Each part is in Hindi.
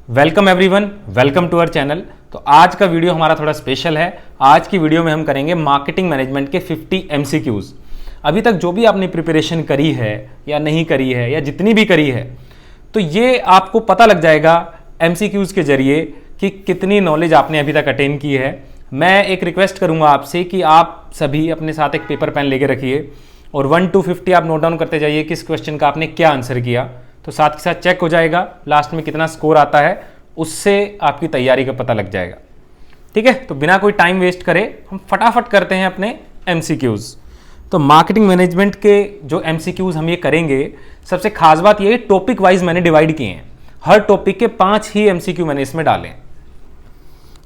Welcome everyone, welcome to our channel. तो आज का वीडियो हमारा थोड़ा स्पेशल है। आज की वीडियो में हम करेंगे मार्केटिंग मैनेजमेंट के 50 MCQs। अभी तक जो भी आपने प्रिपरेशन करी है या नहीं करी है या जितनी भी करी है, तो ये आपको पता लग जाएगा MCQs के जरिए कि कितनी नॉलेज आपने अभी तक अटेन की है। मैं एक रिक्वेस्ट करूंगा आपसे कि आप सभी अपने साथ एक पेपर पेन लेके रखिए और 1 to 50 आप नोट डाउन करते जाइए किस क्वेश्चन का आपने क्या आंसर किया। तो साथ के साथ चेक हो जाएगा लास्ट में कितना स्कोर आता है, उससे आपकी तैयारी का पता लग जाएगा। ठीक है, तो बिना कोई टाइम वेस्ट करे हम फटाफट करते हैं अपने MCQs। तो मार्केटिंग मैनेजमेंट के जो MCQs हम ये करेंगे, सबसे खास बात ये टॉपिक वाइज मैंने डिवाइड किए हैं। हर टॉपिक के 5 ही MCQ मैंने इसमें डाले।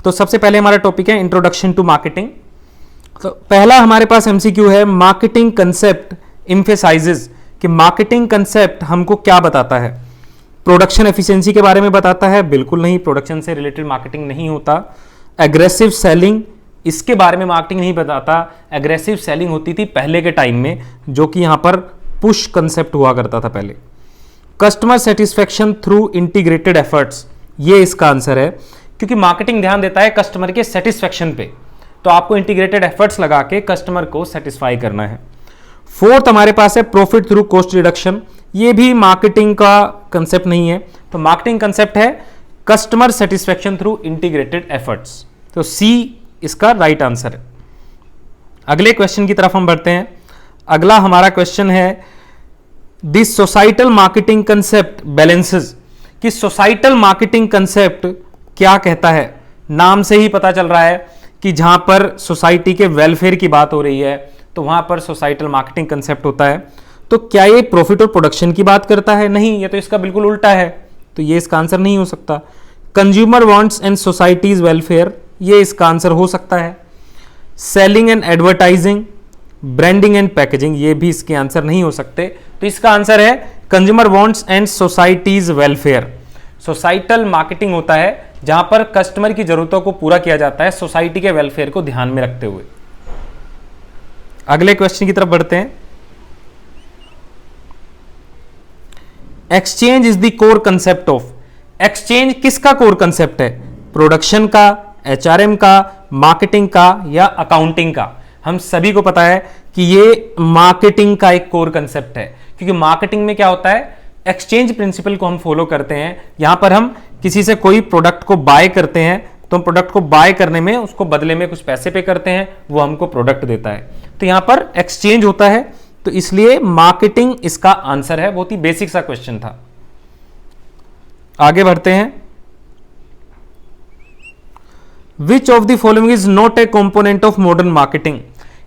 तो सबसे पहले हमारा टॉपिक है इंट्रोडक्शन टू मार्केटिंग। तो पहला हमारे पास MCQ है मार्केटिंग कंसेप्ट एम्फेसाइजेस, कि मार्केटिंग कंसेप्ट हमको क्या बताता है। प्रोडक्शन एफिशिएंसी के बारे में बताता है? बिल्कुल नहीं, प्रोडक्शन से रिलेटेड मार्केटिंग नहीं होता। एग्रेसिव सेलिंग, इसके बारे में मार्केटिंग नहीं बताता। एग्रेसिव सेलिंग होती थी पहले के टाइम में, जो कि यहां पर पुश कंसेप्ट हुआ करता था पहले। Customer satisfaction through integrated efforts, ये इसका आंसर है, क्योंकि मार्केटिंग ध्यान देता है कस्टमर के सेटिस्फेक्शन पे, तो आपको इंटीग्रेटेड एफर्ट्स लगा के कस्टमर को सेटिस्फाई करना है। फोर्थ हमारे पास है प्रॉफिट थ्रू कॉस्ट रिडक्शन, ये भी मार्केटिंग का कंसेप्ट नहीं है। तो मार्केटिंग कंसेप्ट है customer satisfaction through integrated efforts. तो सी इसका राइट आंसर है। अगले क्वेश्चन की तरफ हम बढ़ते हैं। अगला हमारा क्वेश्चन है this societal marketing concept balances, कि सोसाइटल मार्केटिंग कंसेप्ट क्या कहता है। नाम से ही पता चल रहा है कि जहां पर सोसाइटी के वेलफेयर की बात हो रही है, तो वहां पर सोसाइटल मार्केटिंग कंसेप्ट होता है। तो क्या ये प्रॉफिट और प्रोडक्शन की बात करता है? नहीं, ये तो इसका बिल्कुल उल्टा है, तो ये इसका आंसर नहीं हो सकता। Consumer wants and societies welfare, ये इसका आंसर हो सकता है। Selling and advertising, branding and packaging, ये भी इसके आंसर नहीं हो सकते। तो इसका आंसर है consumer wants and societies welfare. Societal marketing होता है जहां पर कस्टमर की जरूरतों को पूरा किया जाता है सोसाइटी के वेलफेयर को ध्यान में रखते हुए। अगले क्वेश्चन की तरफ बढ़ते हैं। Exchange is the core concept of, exchange किसका कोर कंसेप्ट है? प्रोडक्शन का, HRM का, मार्केटिंग का या अकाउंटिंग का? हम सभी को पता है कि ये मार्केटिंग का एक कोर कंसेप्ट है, क्योंकि मार्केटिंग में क्या होता है, एक्सचेंज प्रिंसिपल को हम फॉलो करते हैं। यहां पर हम किसी से कोई प्रोडक्ट को बाय करते हैं, तो हम प्रोडक्ट को बाय करने में उसको बदले में कुछ पैसे पे करते हैं, वो हमको प्रोडक्ट देता है। तो यहां पर एक्सचेंज होता है, तो इसलिए मार्केटिंग इसका आंसर है। बहुत ही बेसिक सा क्वेश्चन था। आगे बढ़ते हैं। Which of the following is not a component of modern marketing,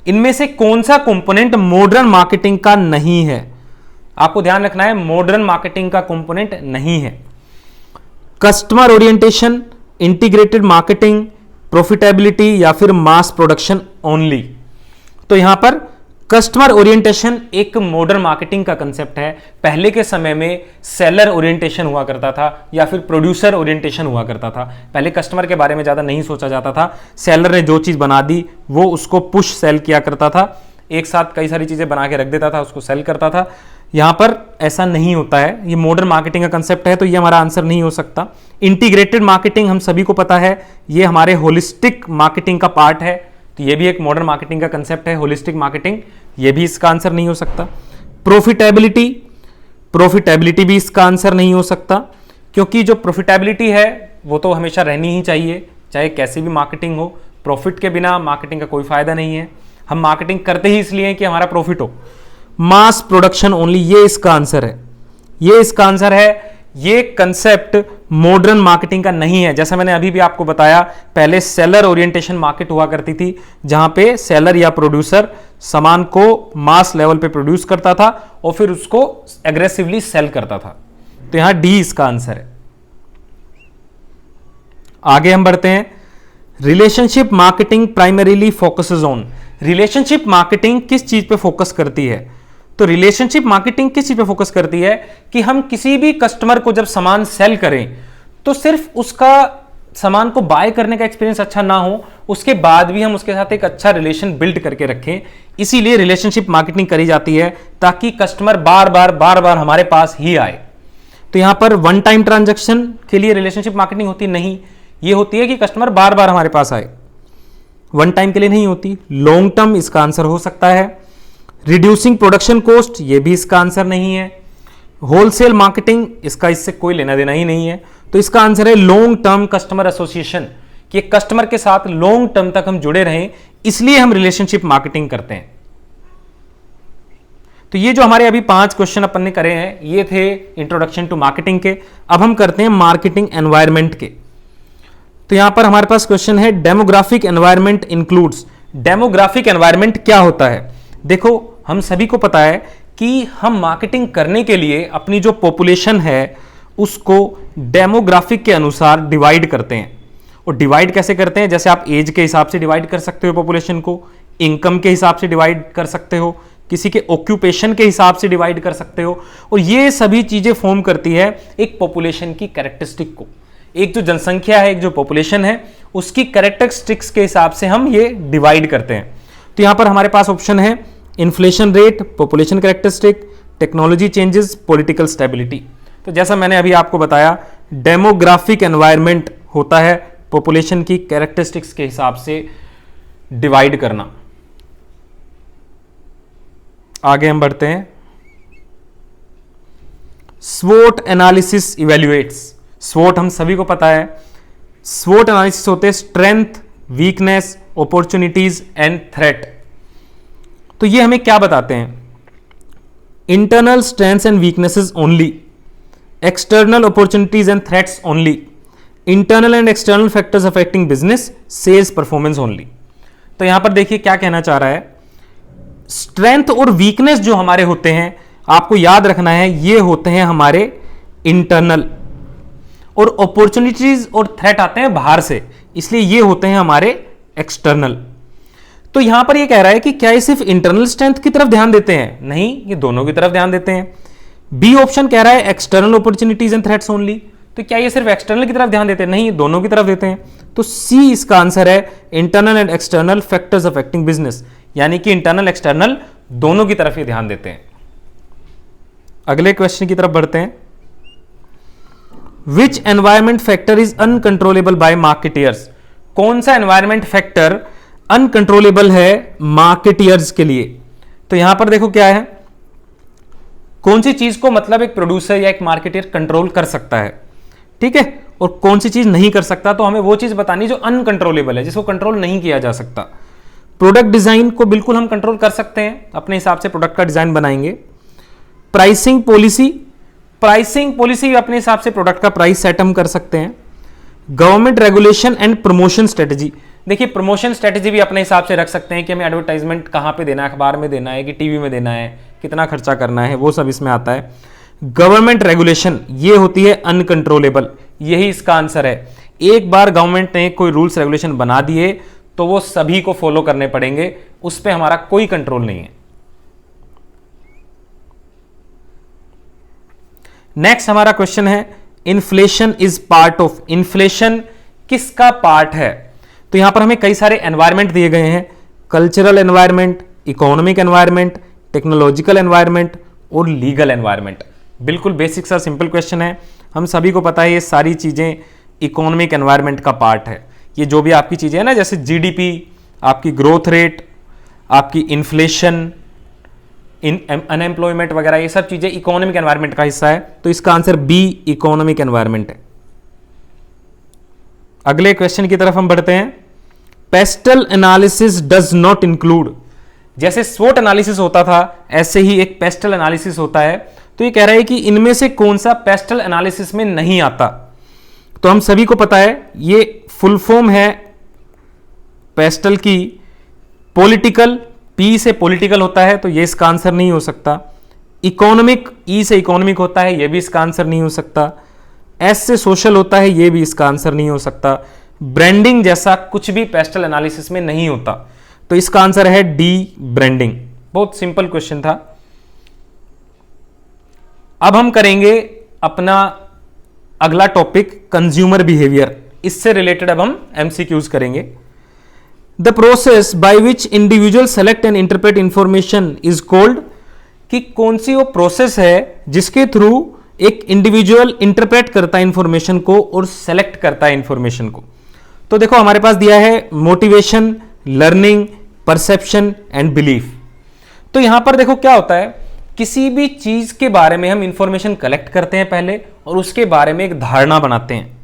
इनमें से कौन सा कंपोनेंट मॉडर्न मार्केटिंग का नहीं है? आपको ध्यान रखना है, मॉडर्न मार्केटिंग का कंपोनेंट नहीं है। Customer orientation, integrated marketing, profitability या फिर मास प्रोडक्शन ओनली। तो यहां पर कस्टमर ओरिएंटेशन एक मॉडर्न मार्केटिंग का कंसेप्ट है। पहले के समय में सेलर ओरिएंटेशन हुआ करता था या फिर प्रोड्यूसर ओरिएंटेशन हुआ करता था। पहले कस्टमर के बारे में ज्यादा नहीं सोचा जाता था। सेलर ने जो चीज बना दी वो उसको पुश सेल किया करता था, एक साथ कई सारी चीजें बना के रख देता था, उसको सेल करता था। यहां पर ऐसा नहीं होता है, ये मॉडर्न मार्केटिंग का कंसेप्ट है, तो ये हमारा आंसर नहीं हो सकता। इंटीग्रेटेड मार्केटिंग हम सभी को पता है, ये हमारे होलिस्टिक मार्केटिंग का पार्ट है, तो ये भी एक मॉडर्न मार्केटिंग का कंसेप्ट है, होलिस्टिक मार्केटिंग, ये भी इसका आंसर नहीं हो सकता। प्रॉफिटेबिलिटी, प्रॉफिटेबिलिटी भी इसका आंसर नहीं हो सकता, क्योंकि जो प्रॉफिटेबिलिटी है वो तो हमेशा रहनी ही चाहिए, चाहे कैसी भी मार्केटिंग हो। प्रॉफिट के बिना मार्केटिंग का कोई फायदा नहीं है। हम मार्केटिंग करते ही इसलिए हैं कि हमारा प्रॉफिट हो। मास प्रोडक्शन ओनली, ये इसका आंसर है, ये इसका आंसर है। ये कंसेप्ट मॉडर्न मार्केटिंग का नहीं है। जैसा मैंने अभी भी आपको बताया, पहले सेलर ओरिएंटेशन मार्केट हुआ करती थी, जहां पे सेलर या प्रोड्यूसर सामान को मास लेवल पे प्रोड्यूस करता था और फिर उसको एग्रेसिवली सेल करता था। तो यहां डी इसका आंसर है। आगे हम बढ़ते हैं। Relationship marketing primarily focuses on, relationship marketing किस चीज पे फोकस करती है? तो रिलेशनशिप मार्केटिंग किस चीज पे फोकस करती है कि हम किसी भी कस्टमर को जब सामान सेल करें, तो सिर्फ उसका सामान को बाय करने का एक्सपीरियंस अच्छा ना हो, उसके बाद भी हम उसके साथ एक अच्छा रिलेशन बिल्ड करके रखें। इसीलिए रिलेशनशिप मार्केटिंग करी जाती है, ताकि कस्टमर बार बार हमारे पास ही आए। तो यहां पर वन टाइम ट्रांजैक्शन के लिए रिलेशनशिप मार्केटिंग होती नहीं, ये होती है कि कस्टमर बार बार हमारे पास आए, वन टाइम के लिए नहीं होती। लॉन्ग टर्म इसका आंसर हो सकता है। रिड्यूसिंग प्रोडक्शन कॉस्ट, ये भी इसका आंसर नहीं है। होलसेल मार्केटिंग, इसका इससे कोई लेना देना ही नहीं है, तो इसका आंसर है लॉन्ग टर्म कस्टमर एसोसिएशन, कि कस्टमर के साथ लॉन्ग टर्म तक हम जुड़े रहें, इसलिए हम रिलेशनशिप मार्केटिंग करते हैं। तो ये जो हमारे अभी 5 क्वेश्चन अपन ने करे हैं, ये थे इंट्रोडक्शन टू मार्केटिंग के। अब हम करते हैं मार्केटिंग एनवायरनमेंट के। तो यहां पर हमारे पास क्वेश्चन है, demographic environment includes. Demographic environment क्या होता है? देखो, हम सभी को पता है कि हम मार्केटिंग करने के लिए अपनी जो पॉपुलेशन है उसको डेमोग्राफिक के अनुसार डिवाइड करते हैं। और डिवाइड कैसे करते हैं? जैसे आप एज के हिसाब से डिवाइड कर सकते हो पॉपुलेशन को, इनकम के हिसाब से डिवाइड कर सकते हो, किसी के ऑक्यूपेशन के हिसाब से डिवाइड कर सकते हो, और ये सभी चीजें फॉर्म करती है एक पॉपुलेशन की कैरेक्टरिस्टिक को। एक जो जनसंख्या है, एक जो पॉपुलेशन है, उसकी कैरेक्टरिस्टिक्स के हिसाब से हम ये डिवाइड करते हैं। तो यहां पर हमारे पास ऑप्शन है inflation rate, population characteristic, technology changes, political stability. तो जैसा मैंने अभी आपको बताया, डेमोग्राफिक एनवायरनमेंट होता है पॉपुलेशन की कैरेक्टरिस्टिक्स के हिसाब से डिवाइड करना। आगे हम बढ़ते हैं। स्वोट एनालिसिस इवैल्यूएट्स। स्वोट हम सभी को पता है, स्वोट एनालिसिस होते हैं strength, weakness, opportunities and threat. तो ये हमें क्या बताते हैं? Internal strengths and weaknesses only, external opportunities and threats only, internal and external factors affecting business, sales performance only. तो यहां पर देखिए क्या कहना चाह रहा है, स्ट्रेंथ और वीकनेस जो हमारे होते हैं, आपको याद रखना है, ये होते हैं हमारे इंटरनल, और अपॉर्चुनिटीज और थ्रेट आते हैं बाहर से, इसलिए ये होते हैं हमारे एक्सटर्नल। तो यहां पर ये कह रहा है कि क्या ये सिर्फ इंटरनल स्ट्रेंथ की तरफ ध्यान देते हैं? नहीं, ये दोनों की तरफ ध्यान देते हैं। बी ऑप्शन कह रहा है external opportunities and threats only, तो क्या ये सिर्फ एक्सटर्नल की तरफ ध्यान देते हैं? नहीं, ये दोनों की तरफ देते हैं। तो सी इसका आंसर है internal and external factors affecting business, यानी कि इंटरनल एक्सटर्नल दोनों की तरफ ही ध्यान देते हैं। अगले क्वेश्चन की तरफ बढ़ते हैं। Which environment factor is uncontrollable by marketers? कौन सा एनवायरमेंट फैक्टर अनकंट्रोलेबल है मार्केटियर्स के लिए? तो यहां पर देखो क्या है, कौन सी चीज को मतलब एक प्रोड्यूसर या एक मार्केटियर कंट्रोल कर सकता है, ठीक है, और कौन सी चीज नहीं कर सकता। तो हमें वो चीज बतानी जो अनकंट्रोलेबल है, जिसको कंट्रोल नहीं किया जा सकता। प्रोडक्ट डिजाइन को बिल्कुल हम कंट्रोल कर सकते हैं, अपने हिसाब से प्रोडक्ट का डिजाइन बनाएंगे। प्राइसिंग पॉलिसी, प्राइसिंग पॉलिसी अपने हिसाब से प्रोडक्ट का प्राइस सेट हम कर सकते हैं। Government regulation and promotion strategy, देखिए प्रमोशन स्ट्रेटजी भी अपने हिसाब से रख सकते हैं कि हमें एडवर्टाइजमेंट कहां पे देना है, अखबार में देना है कि टीवी में देना है, कितना खर्चा करना है, वो सब इसमें आता है। गवर्नमेंट रेगुलेशन ये होती है अनकंट्रोलेबल, यही इसका आंसर है। एक बार गवर्नमेंट ने कोई रूल्स रेगुलेशन बना दिए तो वो सभी को फॉलो करने पड़ेंगे, उस पर हमारा कोई कंट्रोल नहीं है। नेक्स्ट हमारा क्वेश्चन है, inflation is part of. Inflation किसका पार्ट है? तो यहां पर हमें कई सारे एनवायरमेंट दिए गए हैं, cultural environment, economic environment, technological environment और लीगल एनवायरमेंट। बिल्कुल बेसिक सा सिंपल क्वेश्चन है, हम सभी को पता है ये सारी चीजें इकोनॉमिक एनवायरमेंट का पार्ट है। ये जो भी आपकी चीजें है ना, जैसे जीडीपी, आपकी ग्रोथ रेट, आपकी इन्फ्लेशन, अनएम्प्लॉयमेंट वगैरह, ये सब चीजें इकोनॉमिक एनवायरमेंट का हिस्सा है। तो इसका आंसर बी इकोनॉमिक एनवायरमेंट है। अगले क्वेश्चन की तरफ हम बढ़ते हैं। Pastel analysis does not include. जैसे स्वोट एनालिसिस होता था, ऐसे ही एक पेस्टल एनालिसिस होता है। तो ये कह रहा है कि इनमें से कौन सा पेस्टल एनालिसिस में नहीं आता? तो हम सभी को पता है ये फुल फॉर्म है पेस्टल की, पॉलिटिकल, पी से पॉलिटिकल होता है, तो ये इसका आंसर नहीं हो सकता। इकोनॉमिक, ई से इकोनॉमिक होता है, ये भी इसका आंसर नहीं हो सकता। एस से सोशल होता है, ये भी इसका आंसर नहीं हो सकता। ब्रांडिंग जैसा कुछ भी पेस्टल एनालिसिस में नहीं होता, तो इसका आंसर है डी ब्रांडिंग। बहुत सिंपल क्वेश्चन था। अब हम करेंगे अपना अगला टॉपिक कंज्यूमर बिहेवियर, इससे रिलेटेड अब हम एमसीक्यूज करेंगे। The process by which individual select and interpret information is called, कि कौन सी वो प्रोसेस है जिसके थ्रू एक इंडिविजुअल इंटरप्रेट करता है इंफॉर्मेशन को और सेलेक्ट करता है इंफॉर्मेशन को। तो देखो हमारे पास दिया है motivation, learning, perception and belief. तो यहां पर देखो क्या होता है, किसी भी चीज के बारे में हम इंफॉर्मेशन कलेक्ट करते हैं पहले और उसके बारे में एक धारणा बनाते हैं,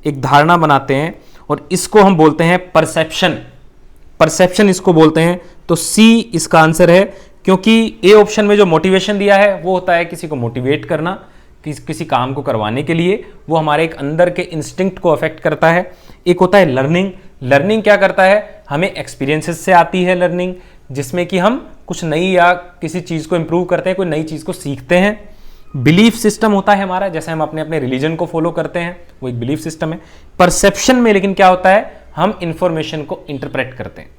एक धारणा बनाते हैं और इसको हम बोलते हैं परसेप्शन। परसेप्शन इसको बोलते हैं। तो सी इसका आंसर है, क्योंकि ए ऑप्शन में जो मोटिवेशन दिया है वो होता है किसी को मोटिवेट करना, किसी काम को करवाने के लिए, वो हमारे एक अंदर के इंस्टिंक्ट को अफेक्ट करता है। एक होता है लर्निंग। लर्निंग क्या करता है, हमें एक्सपीरियंसेस से आती है लर्निंग, जिसमें कि हम कुछ नई या किसी चीज को इंप्रूव करते हैं, कोई नई चीज को सीखते हैं। बिलीफ सिस्टम होता है हमारा, जैसे हम अपने अपने रिलीजन को फॉलो करते हैं, वो एक बिलीफ सिस्टम है। परसेप्शन में लेकिन क्या होता है, हम इंफॉर्मेशन को इंटरप्रेट करते हैं।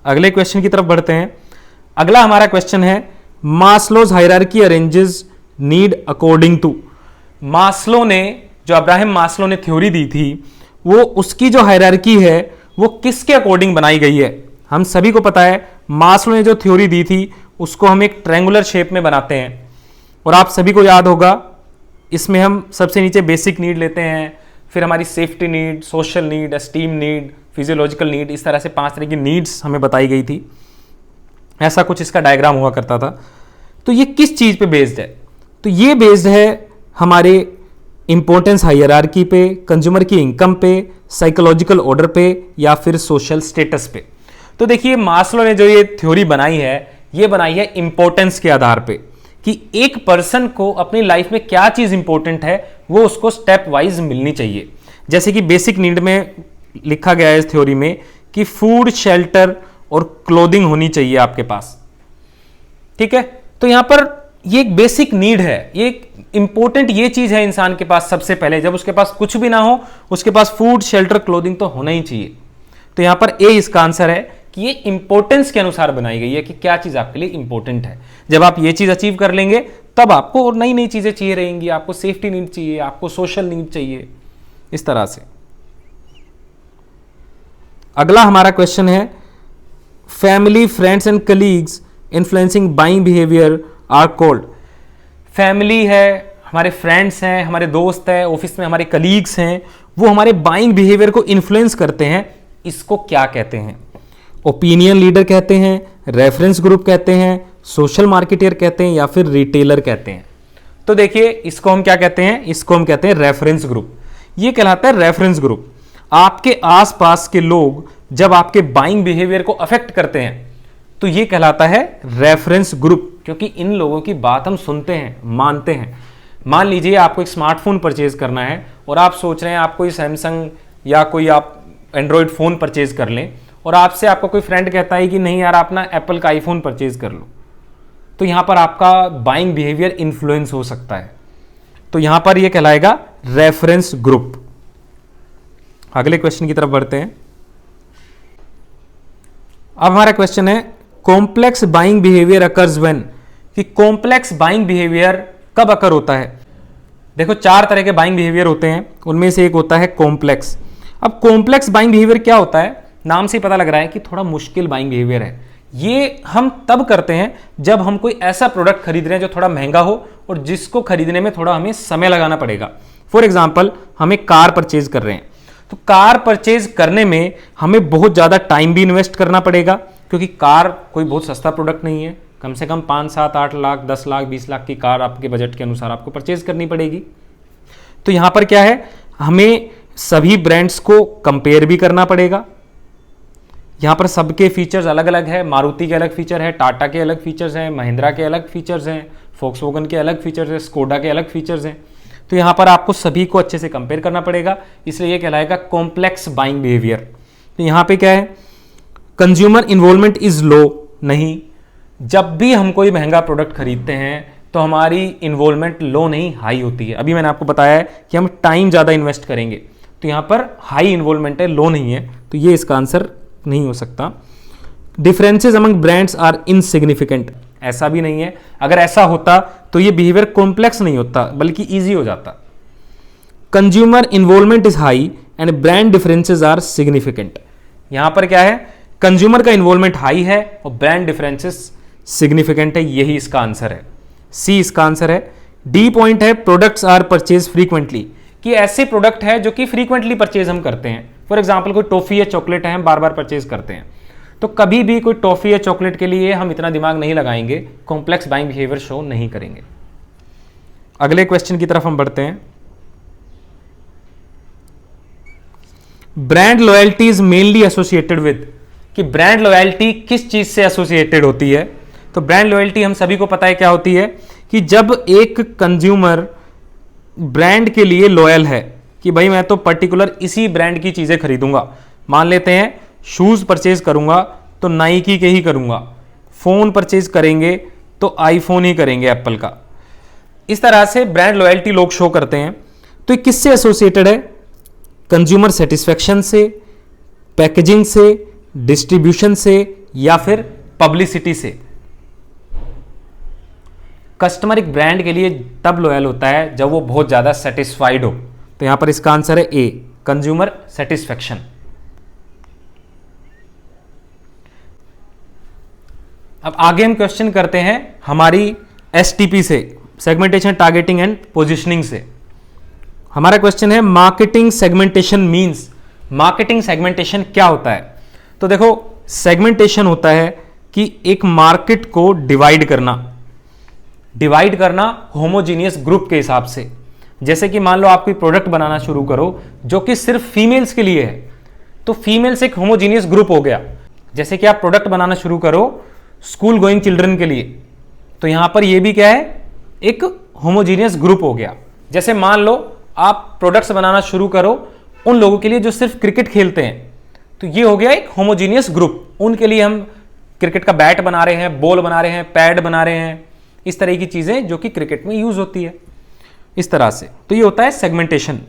अगले क्वेश्चन की तरफ बढ़ते हैं। अगला हमारा क्वेश्चन है, Maslow's hierarchy arranges need according to. Maslow ने, जो अब्राहम मास्लो ने थ्योरी दी थी, वो उसकी जो हायरार्की है वो किसके अकॉर्डिंग बनाई गई है। हम सभी को पता है मास्लो ने जो थ्योरी दी थी उसको हम एक ट्रायंगुलर शेप में बनाते हैं, और आप सभी को याद होगा इसमें हम सबसे नीचे बेसिक नीड लेते हैं, फिर हमारी safety need, social need, esteem need, physiological need, इस तरह से 5 तरह की नीड्स हमें बताई गई थी। ऐसा कुछ इसका डायग्राम हुआ करता था। तो ये किस चीज पे बेस्ड है, तो ये बेस्ड है हमारे इंपॉर्टेंस हायरार्की पे, कंज्यूमर की इनकम पे, साइकोलॉजिकल ऑर्डर पे या फिर सोशल स्टेटस पे। तो देखिए मास्लो ने जो ये थ्योरी बनाई है, ये बनाई है इंपॉर्टेंस के आधार पे, कि एक पर्सन को अपनी लाइफ में क्या चीज इंपॉर्टेंट है वो उसको स्टेप वाइज मिलनी चाहिए। जैसे कि बेसिक नीड में लिखा गया है इस थ्योरी में कि फूड, शेल्टर और क्लोथिंग होनी चाहिए आपके पास, ठीक है। तो यहां पर ये एक बेसिक नीड है, ये एक इंपॉर्टेंट ये चीज है इंसान के पास सबसे पहले। जब उसके पास कुछ भी ना हो, उसके पास फूड, शेल्टर, क्लोथिंग तो होना ही चाहिए। तो यहां पर ए इसका आंसर है कि ये इंपॉर्टेंस के अनुसार बनाई गई है कि क्या चीज आपके लिए इंपॉर्टेंट है। जब आप ये चीज अचीव कर लेंगे तब आपको और नई नई चीजें चाहिए रहेंगी, आपको सेफ्टी नीड चाहिए, आपको सोशल नीड चाहिए, इस तरह से। अगला हमारा क्वेश्चन है, family, friends and colleagues influencing buying behaviour are called. Family है, हमारे फ्रेंड्स हैं, हमारे दोस्त हैं, ऑफिस में हमारे कलीग्स हैं, वो हमारे बाइंग बिहेवियर को इन्फ्लुएंस करते हैं, इसको क्या कहते हैं। ओपिनियन लीडर कहते हैं, रेफरेंस ग्रुप कहते हैं, सोशल मार्केटियर कहते हैं या फिर रिटेलर कहते हैं। तो देखिए इसको हम क्या कहते हैं, इसको हम कहते हैं रेफरेंस ग्रुप। ये कहलाता है रेफरेंस ग्रुप। आपके आसपास के लोग जब आपके बाइंग बिहेवियर को अफेक्ट करते हैं तो ये कहलाता है रेफरेंस ग्रुप, क्योंकि इन लोगों की बात हम सुनते हैं, मानते हैं। मान लीजिए आपको एक स्मार्टफोन परचेज करना है और आप सोच रहे हैं आप कोई सैमसंग या कोई आप एंड्रॉयड फोन परचेज कर लें, और आपसे आपका कोई फ्रेंड कहता है कि नहीं यार आप ना एप्पल का आईफोन परचेज कर लो, तो यहां पर आपका बाइंग बिहेवियर इन्फ्लुएंस हो सकता है। तो यहां पर यह कहलाएगा रेफरेंस ग्रुप। अगले क्वेश्चन की तरफ बढ़ते हैं। अब हमारा क्वेश्चन है, complex buying behaviour occurs when, कि कॉम्प्लेक्स बाइंग बिहेवियर कब अकर होता है। देखो 4 तरह के बाइंग बिहेवियर होते हैं, उनमें से एक होता है कॉम्प्लेक्स। अब कॉम्प्लेक्स बाइंग बिहेवियर क्या होता है, नाम से ही पता लग रहा है कि थोड़ा मुश्किल बाइंग बिहेवियर है। ये हम तब करते हैं जब हम कोई ऐसा प्रोडक्ट खरीद रहे हैं जो थोड़ा महंगा हो और जिसको खरीदने में थोड़ा हमें समय लगाना पड़ेगा। फॉर एग्जाम्पल हम एक कार परचेज कर रहे हैं, तो कार परचेज करने में हमें बहुत ज़्यादा टाइम भी इन्वेस्ट करना पड़ेगा, क्योंकि कार कोई बहुत सस्ता प्रोडक्ट नहीं है। कम से कम 5, 7, 8 लाख, 10 लाख, 20 लाख की कार आपके बजट के अनुसार आपको परचेज करनी पड़ेगी। तो यहाँ पर क्या है, हमें सभी ब्रांड्स को कंपेयर भी करना पड़ेगा। यहाँ पर सबके फीचर्स अलग अलग है, मारुति के अलग फीचर है, टाटा के अलग फीचर्स हैं, महिंद्रा के अलग फीचर्स हैं, फोक्सवैगन के अलग फीचर्स हैं, स्कोडा के अलग फीचर्स हैं। तो यहाँ पर आपको सभी को अच्छे से कंपेयर करना पड़ेगा, इसलिए ये कहलाएगा कॉम्प्लेक्स बाइंग बिहेवियर। तो यहाँ पे क्या है, कंज्यूमर इन्वॉल्वमेंट इज लो, नहीं। जब भी हम कोई महंगा प्रोडक्ट खरीदते हैं तो हमारी इन्वॉल्वमेंट लो नहीं, हाई होती है। अभी मैंने आपको बताया है कि हम टाइम ज़्यादा इन्वेस्ट करेंगे, तो यहाँ पर हाई इन्वॉल्वमेंट है, लो नहीं है, तो ये इसका आंसर नहीं हो सकता। Differences among brands are insignificant, ऐसा भी नहीं है। अगर ऐसा होता तो ये बिहेवियर कॉम्प्लेक्स नहीं होता बल्कि ईजी हो जाता। Consumer involvement is high and brand differences are significant. यहां पर क्या है, कंज्यूमर का इन्वॉल्वमेंट हाई है और ब्रांड डिफरेंसेस सिग्निफिकेंट है, यही इसका आंसर है। सी इसका आंसर है। डी पॉइंट है प्रोडक्ट्स आर परचेज फ्रीक्वेंटली, कि ऐसे प्रोडक्ट है जो कि फ्रीक्वेंटली परचेज हम करते हैं। फॉर एग्जाम्पल कोई टॉफी या चॉकलेट है, हम बार बार परचेज करते हैं, तो कभी भी कोई टॉफी या चॉकलेट के लिए हम इतना दिमाग नहीं लगाएंगे, कॉम्प्लेक्स बाइंग बिहेवियर शो नहीं करेंगे। अगले क्वेश्चन की तरफ हम बढ़ते हैं। Brand loyalty is mainly associated with, कि ब्रांड लॉयल्टी किस चीज से एसोसिएटेड होती है। तो ब्रांड लॉयल्टी हम सभी को पता है क्या होती है, कि जब एक कंज्यूमर ब्रांड के लिए लॉयल है कि भाई मैं तो पर्टिकुलर इसी ब्रांड की चीजें खरीदूंगा। मान लेते हैं शूज परचेज करूंगा तो नाइकी के ही करूंगा, फोन परचेज करेंगे तो आईफोन ही करेंगे एप्पल का। इस तरह से ब्रांड लॉयल्टी लोग शो करते हैं। तो ये किससे एसोसिएटेड है? कंज्यूमर सेटिस्फैक्शन से, पैकेजिंग से, डिस्ट्रीब्यूशन से, या फिर पब्लिसिटी से। कस्टमर एक ब्रांड के लिए तब लॉयल होता है जब वो बहुत ज्यादा सेटिस्फाइड हो। तो यहां पर इसका आंसर है ए, कंज्यूमर सेटिस्फैक्शन। अब आगे हम क्वेश्चन करते हैं हमारी एसटीपी से, सेगमेंटेशन, टारगेटिंग एंड पोजिशनिंग से। हमारा क्वेश्चन है marketing segmentation means, marketing segmentation क्या होता है? तो देखो, सेगमेंटेशन होता है कि एक मार्केट को डिवाइड करना होमोजीनियस ग्रुप के हिसाब से। जैसे कि मान लो आप कोई प्रोडक्ट बनाना शुरू करो जो कि सिर्फ फीमेल्स के लिए है, तो फीमेल्स एक होमोजीनियस ग्रुप हो गया। जैसे कि आप प्रोडक्ट बनाना शुरू करो स्कूल गोइंग चिल्ड्रन के लिए, तो यहां पर यह भी क्या है, एक होमोजीनियस ग्रुप हो गया। जैसे मान लो आप प्रोडक्ट्स बनाना शुरू करो उन लोगों के लिए जो सिर्फ क्रिकेट खेलते हैं, तो ये हो गया एक होमोजीनियस ग्रुप। उनके लिए हम क्रिकेट का बैट बना रहे हैं, बॉल बना रहे हैं, पैड बना रहे हैं, इस तरह की चीजें जो कि क्रिकेट में यूज होती है, इस तरह से। तो ये होता है सेगमेंटेशन।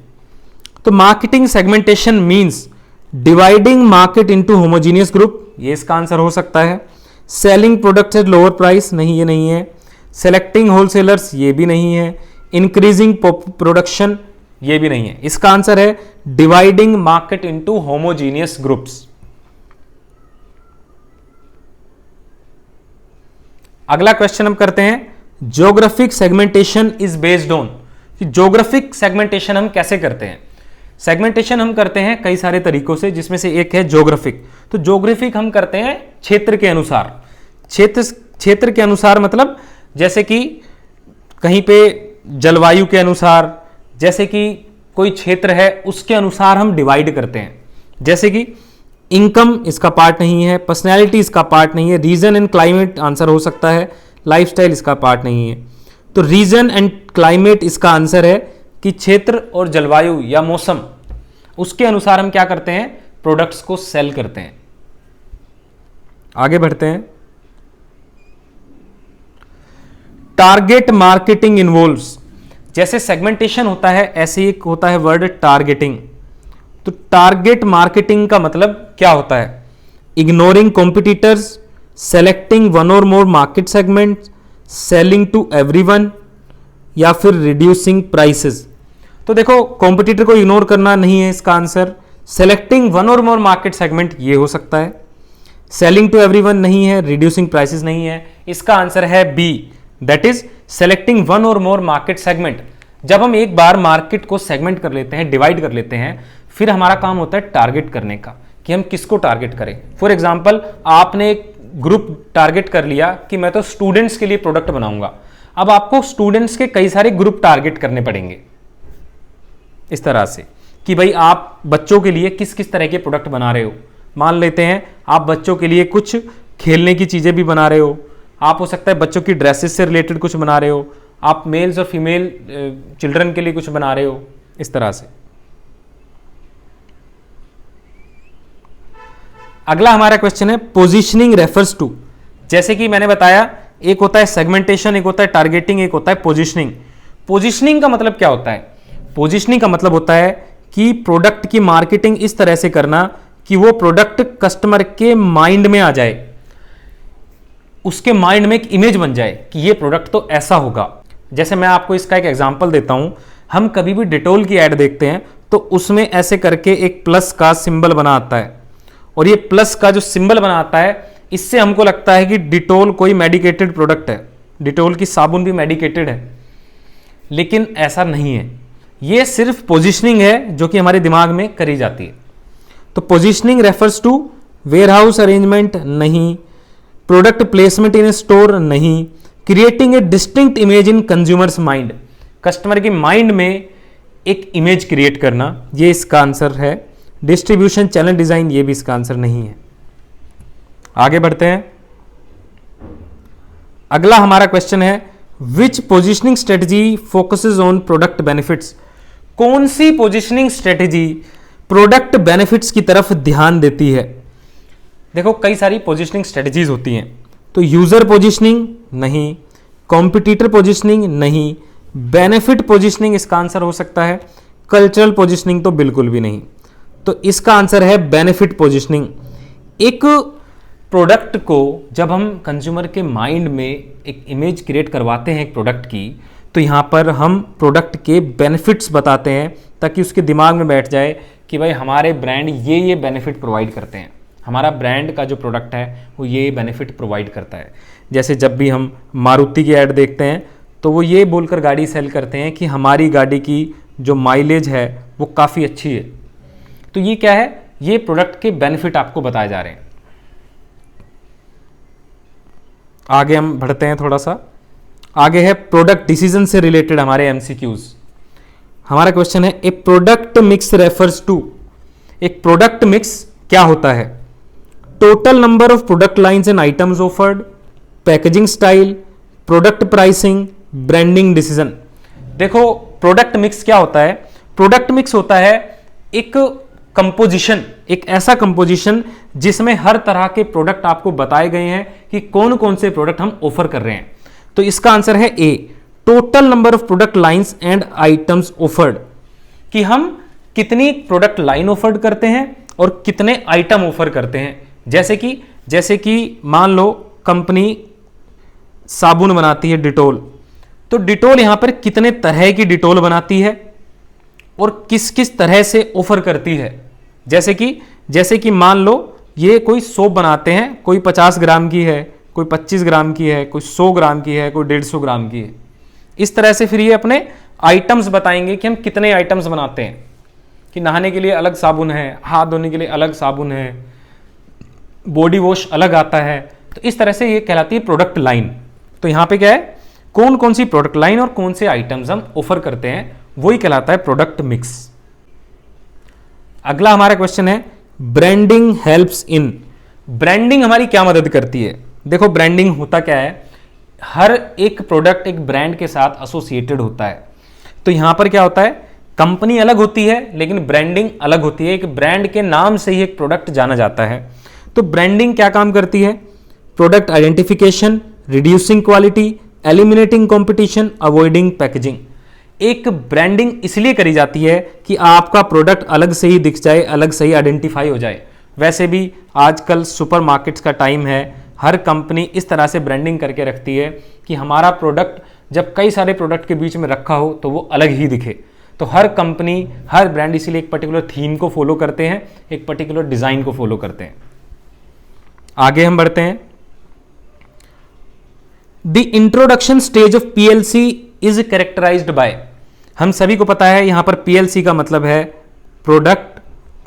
तो marketing segmentation means dividing market into homogeneous group, ये इसका आंसर हो सकता है। Selling products at lower price, नहीं ये नहीं है। सेलेक्टिंग होलसेलर्स, ये भी नहीं है। इंक्रीजिंग प्रोडक्शन, ये भी नहीं है। इसका आंसर है dividing market into homogeneous groups. अगला क्वेश्चन हम करते हैं, geographic segmentation is based on, कि ज्योग्राफिक सेगमेंटेशन हम कैसे करते हैं। सेगमेंटेशन हम करते हैं कई सारे तरीकों से, जिसमें से एक है ज्योग्राफिक। तो ज्योग्राफिक हम करते हैं क्षेत्र के अनुसार। क्षेत्र के अनुसार मतलब जैसे कि कहीं पे जलवायु के अनुसार, जैसे कि कोई क्षेत्र है उसके अनुसार हम डिवाइड करते हैं। जैसे कि इनकम इसका पार्ट नहीं है, पर्सनैलिटी इसका पार्ट नहीं है, रीजन एंड क्लाइमेट आंसर हो सकता है, लाइफस्टाइल इसका पार्ट नहीं है। तो रीजन एंड क्लाइमेट इसका आंसर है कि क्षेत्र और जलवायु या मौसम, उसके अनुसार हम क्या करते हैं, प्रोडक्ट्स को सेल करते हैं। आगे बढ़ते हैं। टारगेट मार्केटिंग इन्वॉल्व्स, जैसे सेगमेंटेशन होता है ऐसे एक होता है वर्ड टारगेटिंग। तो टारगेट मार्केटिंग का मतलब क्या होता है? इग्नोरिंग कॉम्पिटिटर्स, सेलेक्टिंग वन और more market segment, selling to everyone, या फिर रिड्यूसिंग प्राइसेस। तो देखो, कॉम्पिटिटर को इग्नोर करना नहीं है इसका आंसर। सेलेक्टिंग वन और मोर मार्केट सेगमेंट ये हो सकता है। सेलिंग टू एवरीवन नहीं है, रिड्यूसिंग प्राइसेस नहीं है। इसका आंसर है B, that is selecting one और मोर मार्केट सेगमेंट। जब हम एक बार मार्केट को सेगमेंट कर लेते हैं, डिवाइड कर लेते हैं, फिर हमारा काम होता है टारगेट करने का, कि हम किसको टारगेट करें। फॉर एग्जाम्पल, आपने एक ग्रुप टारगेट कर लिया कि मैं तो स्टूडेंट्स के लिए प्रोडक्ट बनाऊंगा। अब आपको स्टूडेंट्स के कई सारे ग्रुप टारगेट करने पड़ेंगे इस तरह से, कि भाई आप बच्चों के लिए किस किस तरह के प्रोडक्ट बना रहे हो। मान लेते हैं आप बच्चों के लिए कुछ खेलने की चीजें भी बना रहे हो, आप हो सकता है बच्चों की ड्रेसेस से रिलेटेड कुछ बना रहे हो, आप मेल्स और फीमेल चिल्ड्रन के लिए कुछ बना रहे हो, इस तरह से। अगला हमारा क्वेश्चन है पोजीशनिंग रेफर्स टू, जैसे कि मैंने बताया एक होता है सेगमेंटेशन, एक होता है टारगेटिंग, एक होता है पोजीशनिंग। पोजीशनिंग का मतलब क्या होता है? पोजीशनिंग का मतलब होता है कि प्रोडक्ट की मार्केटिंग इस तरह से करना कि वो प्रोडक्ट कस्टमर के माइंड में आ जाए, उसके माइंड में एक इमेज बन जाए कि ये प्रोडक्ट तो ऐसा होगा। जैसे मैं आपको इसका एक एग्जांपल देता हूं, हम कभी भी डिटोल की ऐड देखते हैं तो उसमें ऐसे करके एक प्लस का सिंबल बना आता है, और ये प्लस का जो सिंबल बना आता है इससे हमको लगता है कि डिटोल कोई मेडिकेटेड प्रोडक्ट है, डिटोल की साबुन भी मेडिकेटेड है, लेकिन ऐसा नहीं है। ये सिर्फ पोजिशनिंग है जो कि हमारे दिमाग में करी जाती है। तो positioning refers to warehouse arrangement नहीं, product placement in a store नहीं, creating a distinct image in consumers mind, customer के माइंड में एक इमेज क्रिएट करना, ये इसका आंसर है। डिस्ट्रीब्यूशन चैनल डिजाइन, ये भी इसका आंसर नहीं है। आगे बढ़ते हैं। अगला हमारा क्वेश्चन है which positioning strategy focuses on product benefits, कौन सी पोजिशनिंग स्ट्रेटजी प्रोडक्ट बेनिफिट्स की तरफ ध्यान देती है। देखो कई सारी पोजिशनिंग स्ट्रेटजीज होती हैं, तो यूजर पोजिशनिंग नहीं, कॉम्पिटिटर पोजिशनिंग नहीं, बेनिफिट पोजिशनिंग इसका आंसर हो सकता है, कल्चरल पोजिशनिंग तो बिल्कुल भी नहीं। तो इसका आंसर है बेनिफिट पोजिशनिंग। एक प्रोडक्ट को जब हम कंज्यूमर के माइंड में एक इमेज क्रिएट करवाते हैं एक प्रोडक्ट की, तो यहाँ पर हम प्रोडक्ट के बेनिफिट्स बताते हैं ताकि उसके दिमाग में बैठ जाए कि भाई हमारे ब्रांड ये बेनिफिट प्रोवाइड करते हैं, हमारा ब्रांड का जो प्रोडक्ट है वो ये बेनिफिट प्रोवाइड करता है। जैसे जब भी हम मारुति की ऐड देखते हैं तो वो ये बोलकर गाड़ी सेल करते हैं कि हमारी गाड़ी की जो माइलेज है वो काफ़ी अच्छी है। तो ये क्या है, ये प्रोडक्ट के बेनिफिट आपको बताए जा रहे हैं। आगे हम बढ़ते हैं थोड़ा सा, आगे है प्रोडक्ट डिसीजन से रिलेटेड हमारे एमसीक्यूज। हमारा क्वेश्चन है ए प्रोडक्ट मिक्स रेफर्स टू, एक प्रोडक्ट मिक्स क्या होता है, total number of product lines and items offered, packaging style, product pricing, branding decision. देखो प्रोडक्ट मिक्स क्या होता है, प्रोडक्ट मिक्स होता है एक कंपोजिशन, एक ऐसा कंपोजिशन जिसमें हर तरह के प्रोडक्ट आपको बताए गए हैं कि कौन कौन से प्रोडक्ट हम ऑफर कर रहे हैं। तो इसका आंसर है A, total number of product lines and items offered, कि हम कितनी प्रोडक्ट लाइन ऑफर करते हैं और कितने आइटम ऑफर करते हैं। जैसे कि मान लो कंपनी साबुन बनाती है डिटोल, तो डिटोल यहां पर कितने तरह की डिटोल बनाती है और किस किस तरह से ऑफर करती है। जैसे कि मान लो ये कोई सोप बनाते हैं, कोई 50 ग्राम की है, कोई 25 ग्राम की है, कोई 100 ग्राम की है, कोई 150 ग्राम की है। इस तरह से फिर ये अपने आइटम्स बताएंगे कि हम कितने आइटम्स बनाते हैं, कि नहाने के लिए अलग साबुन है, हाथ धोने के लिए अलग साबुन है, बॉडी वॉश अलग आता है। तो इस तरह से ये कहलाती है प्रोडक्ट लाइन। तो यहां पे क्या है, कौन कौन सी प्रोडक्ट लाइन और कौन से आइटम्स हम ऑफर करते हैं, वही कहलाता है प्रोडक्ट मिक्स। अगला हमारा क्वेश्चन है ब्रांडिंग हेल्प्स इन, ब्रांडिंग हमारी क्या मदद करती है। देखो ब्रांडिंग होता क्या है, हर एक प्रोडक्ट एक ब्रांड के साथ एसोसिएटेड होता है। तो यहां पर क्या होता है, कंपनी अलग होती है लेकिन ब्रांडिंग अलग होती है। एक ब्रांड के नाम से ही एक प्रोडक्ट जाना जाता है। तो ब्रांडिंग क्या काम करती है, product identification, reducing quality, eliminating competition, avoiding packaging. एक ब्रांडिंग इसलिए करी जाती है कि आपका प्रोडक्ट अलग से ही दिख जाए, अलग से ही आइडेंटिफाई हो जाए। वैसे भी आजकल सुपरमार्केट्स का टाइम है, हर कंपनी इस तरह से ब्रांडिंग करके रखती है कि हमारा प्रोडक्ट जब कई सारे प्रोडक्ट के बीच में रखा हो तो वो अलग ही दिखे। तो हर कंपनी, हर ब्रांड इसीलिए एक पर्टिकुलर थीम को फॉलो करते हैं, एक पर्टिकुलर डिजाइन को फॉलो करते हैं। आगे हम बढ़ते हैं। The introduction stage of PLC is characterised by, हम सभी को पता है यहां पर पीएलसी का मतलब है प्रोडक्ट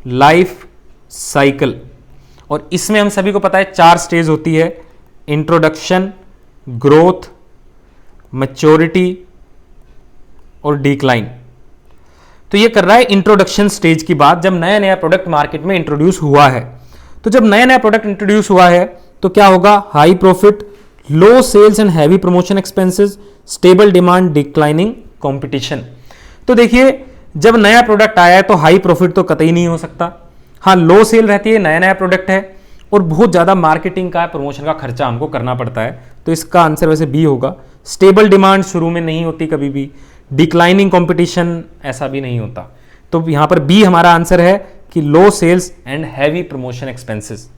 लाइफ साइकिल, और इसमें हम सभी को पता है 4 स्टेज होती है, इंट्रोडक्शन, ग्रोथ, मैच्योरिटी और डिक्लाइन। तो ये कर रहा है इंट्रोडक्शन स्टेज की बात, जब नया नया प्रोडक्ट मार्केट में इंट्रोड्यूस हुआ है। तो जब नया नया प्रोडक्ट इंट्रोड्यूस हुआ है तो क्या होगा, high profit, low sales and heavy promotion expenses, stable demand, declining competition. तो देखिए जब नया प्रोडक्ट आया है तो हाई प्रॉफिट तो कतई नहीं हो सकता, हाँ लो सेल रहती है, नया नया प्रोडक्ट है और बहुत ज़्यादा मार्केटिंग का, प्रमोशन का खर्चा हमको करना पड़ता है। तो इसका आंसर वैसे बी होगा। स्टेबल डिमांड शुरू में नहीं होती कभी भी, डिक्लाइनिंग कंपटीशन ऐसा भी नहीं होता। तो यहां पर बी हमारा आंसर है कि low sales and heavy promotion expenses.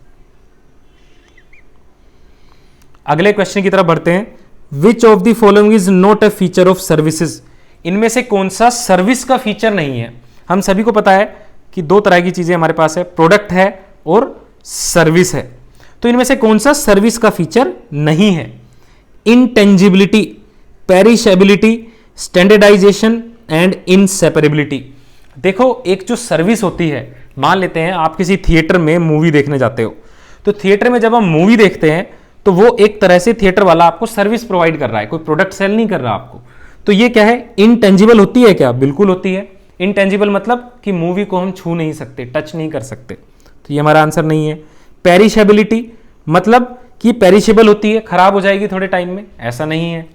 अगले क्वेश्चन की तरफ बढ़ते हैं। Which of the following is not a feature of services, इनमें से कौन सा सर्विस का फीचर नहीं है। हम सभी को पता है कि 2 तरह की चीजें हमारे पास है, प्रोडक्ट है और सर्विस है। तो इनमें से कौन सा सर्विस का फीचर नहीं है। Intangibility, perishability, standardisation and inseparability. देखो एक जो सर्विस होती है, मान लेते हैं आप किसी थिएटर में मूवी देखने जाते हो, तो थिएटर में जब हम मूवी देखते हैं तो वो एक तरह से थिएटर वाला आपको सर्विस प्रोवाइड कर रहा है, कोई प्रोडक्ट सेल नहीं कर रहा आपको। तो ये क्या है, इनटेंजिबल होती है क्या? बिल्कुल होती है। इनटेंजिबल मतलब कि मूवी को हम छू नहीं सकते, टच नहीं कर सकते, तो ये हमारा आंसर नहीं है। पेरिशेबिलिटी मतलब कि पेरिशेबल होती है, खराब हो जाएगी थोड़े टाइम में, ऐसा नहीं है।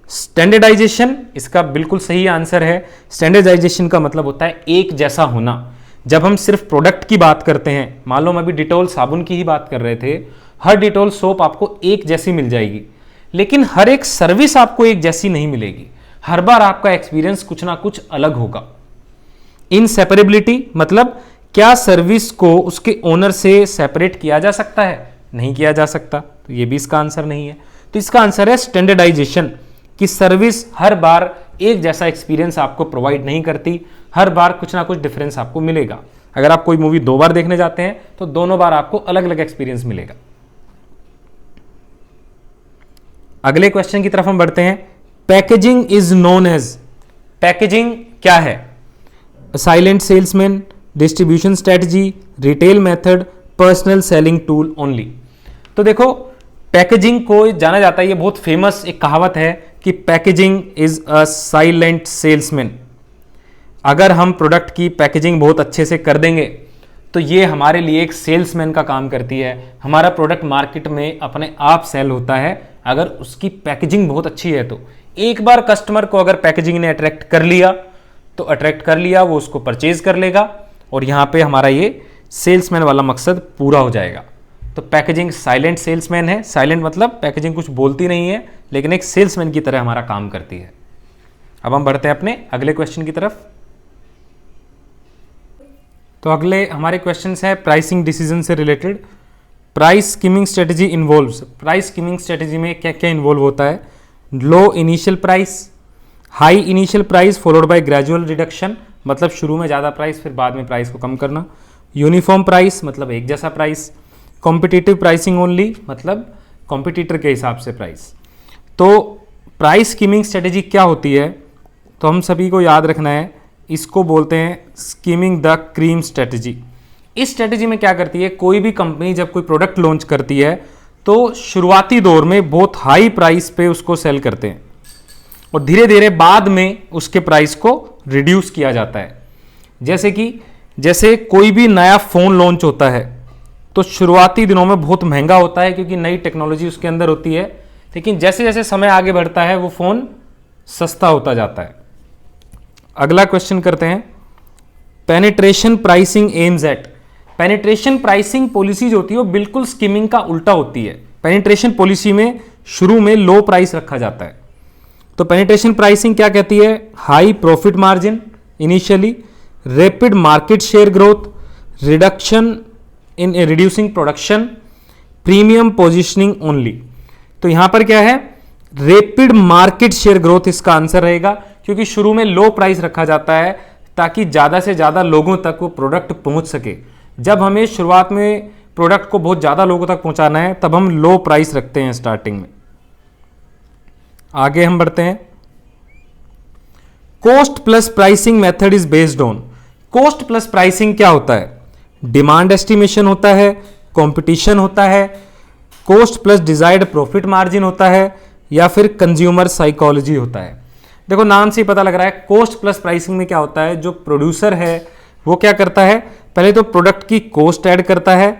स्टैंडर्डाइजेशन इसका बिल्कुल सही आंसर है। स्टैंडर्डाइजेशन का मतलब होता है एक जैसा होना। जब हम सिर्फ प्रोडक्ट की बात करते हैं, मान लो हम अभी डिटोल साबुन की ही बात कर रहे थे, हर डिटोल सोप आपको एक जैसी मिल जाएगी, लेकिन हर एक सर्विस आपको एक जैसी नहीं मिलेगी, हर बार आपका एक्सपीरियंस कुछ ना कुछ अलग होगा। इनसेपरेबिलिटी मतलब क्या सर्विस को उसके ओनर से सेपरेट किया जा सकता है? नहीं किया जा सकता, तो ये भी इसका आंसर नहीं है। तो इसका आंसर है स्टैंडर्डाइजेशन, कि सर्विस हर बार एक जैसा एक्सपीरियंस आपको प्रोवाइड नहीं करती, हर बार कुछ ना कुछ डिफरेंस आपको मिलेगा। अगर आप कोई मूवी 2 बार देखने जाते हैं तो दोनों बार आपको अलग अलग एक्सपीरियंस मिलेगा। अगले क्वेश्चन की तरफ हम बढ़ते हैं। Packaging is known as, packaging क्या है? Silent salesman, distribution strategy, retail method, personal selling tool only. तो देखो पैकेजिंग को जाना जाता है, ये बहुत फेमस एक कहावत है कि packaging is a silent salesman. अगर हम प्रोडक्ट की पैकेजिंग बहुत अच्छे से कर देंगे तो ये हमारे लिए एक सेल्समैन का काम करती है। हमारा प्रोडक्ट मार्केट में अपने आप सेल होता है अगर उसकी पैकेजिंग बहुत अच्छी है। तो एक बार कस्टमर को अगर पैकेजिंग ने अट्रैक्ट कर लिया तो अट्रैक्ट कर लिया, वो उसको परचेज कर लेगा और यहां पे हमारा ये सेल्समैन वाला मकसद पूरा हो जाएगा। तो पैकेजिंग साइलेंट सेल्समैन है। साइलेंट मतलब पैकेजिंग कुछ बोलती नहीं है, लेकिन एक सेल्समैन की तरह हमारा काम करती है। अब हम बढ़ते हैं अपने अगले क्वेश्चन की तरफ। तो अगले हमारे क्वेश्चंस है प्राइसिंग डिसीजन से related. Price skimming strategy involves, price skimming strategy में क्या क्या इन्वॉल्व होता है? Low initial price, high initial price followed by gradual reduction, मतलब शुरू में ज़्यादा प्राइस फिर बाद में प्राइस को कम करना। यूनिफॉर्म प्राइस मतलब एक जैसा प्राइस। कॉम्पिटिटिव प्राइसिंग ओनली मतलब कॉम्पिटिटर के हिसाब से प्राइस। तो प्राइस स्कीमिंग स्ट्रेटजी क्या होती है? तो हम सभी को याद रखना है, इसको बोलते हैं स्कीमिंग द क्रीम स्ट्रेटजी। इस स्ट्रेटजी में क्या करती है, कोई भी कंपनी जब कोई प्रोडक्ट लॉन्च करती है तो शुरुआती दौर में बहुत हाई प्राइस पे उसको सेल करते हैं और धीरे धीरे बाद में उसके प्राइस को रिड्यूस किया जाता है। जैसे कोई भी नया फ़ोन लॉन्च होता है तो शुरुआती दिनों में बहुत महंगा होता है क्योंकि नई टेक्नोलॉजी उसके अंदर होती है, लेकिन जैसे जैसे समय आगे बढ़ता है वो फ़ोन सस्ता होता जाता है। अगला क्वेश्चन करते हैं, penetration pricing aims at. Penetration pricing policy जो होती है वो बिल्कुल स्कीमिंग का उल्टा होती है। पेनिट्रेशन पॉलिसी में शुरू में लो प्राइस रखा जाता है। तो पेनिट्रेशन प्राइसिंग क्या कहती है? High profit margin initially, rapid market share growth, reduction in reducing production, premium positioning only. तो यहां पर क्या है? रैपिड मार्केट शेयर ग्रोथ इसका आंसर रहेगा, क्योंकि शुरू में लो प्राइस रखा जाता है ताकि ज़्यादा से ज़्यादा लोगों तक वो प्रोडक्ट पहुंच सके। जब हमें शुरुआत में प्रोडक्ट को बहुत ज़्यादा लोगों तक पहुंचाना है तब हम लो प्राइस रखते हैं स्टार्टिंग में। आगे हम बढ़ते हैं, cost plus pricing method is based on. Cost plus pricing क्या होता है? डिमांड एस्टिमेशन होता है, कंपटीशन होता है, cost plus desired profit margin होता है, या फिर कंज्यूमर साइकोलॉजी होता है। देखो नाम से ही पता लग रहा है, कॉस्ट प्लस प्राइसिंग में क्या होता है, जो प्रोड्यूसर है वो क्या करता है, पहले तो प्रोडक्ट की कॉस्ट ऐड करता है,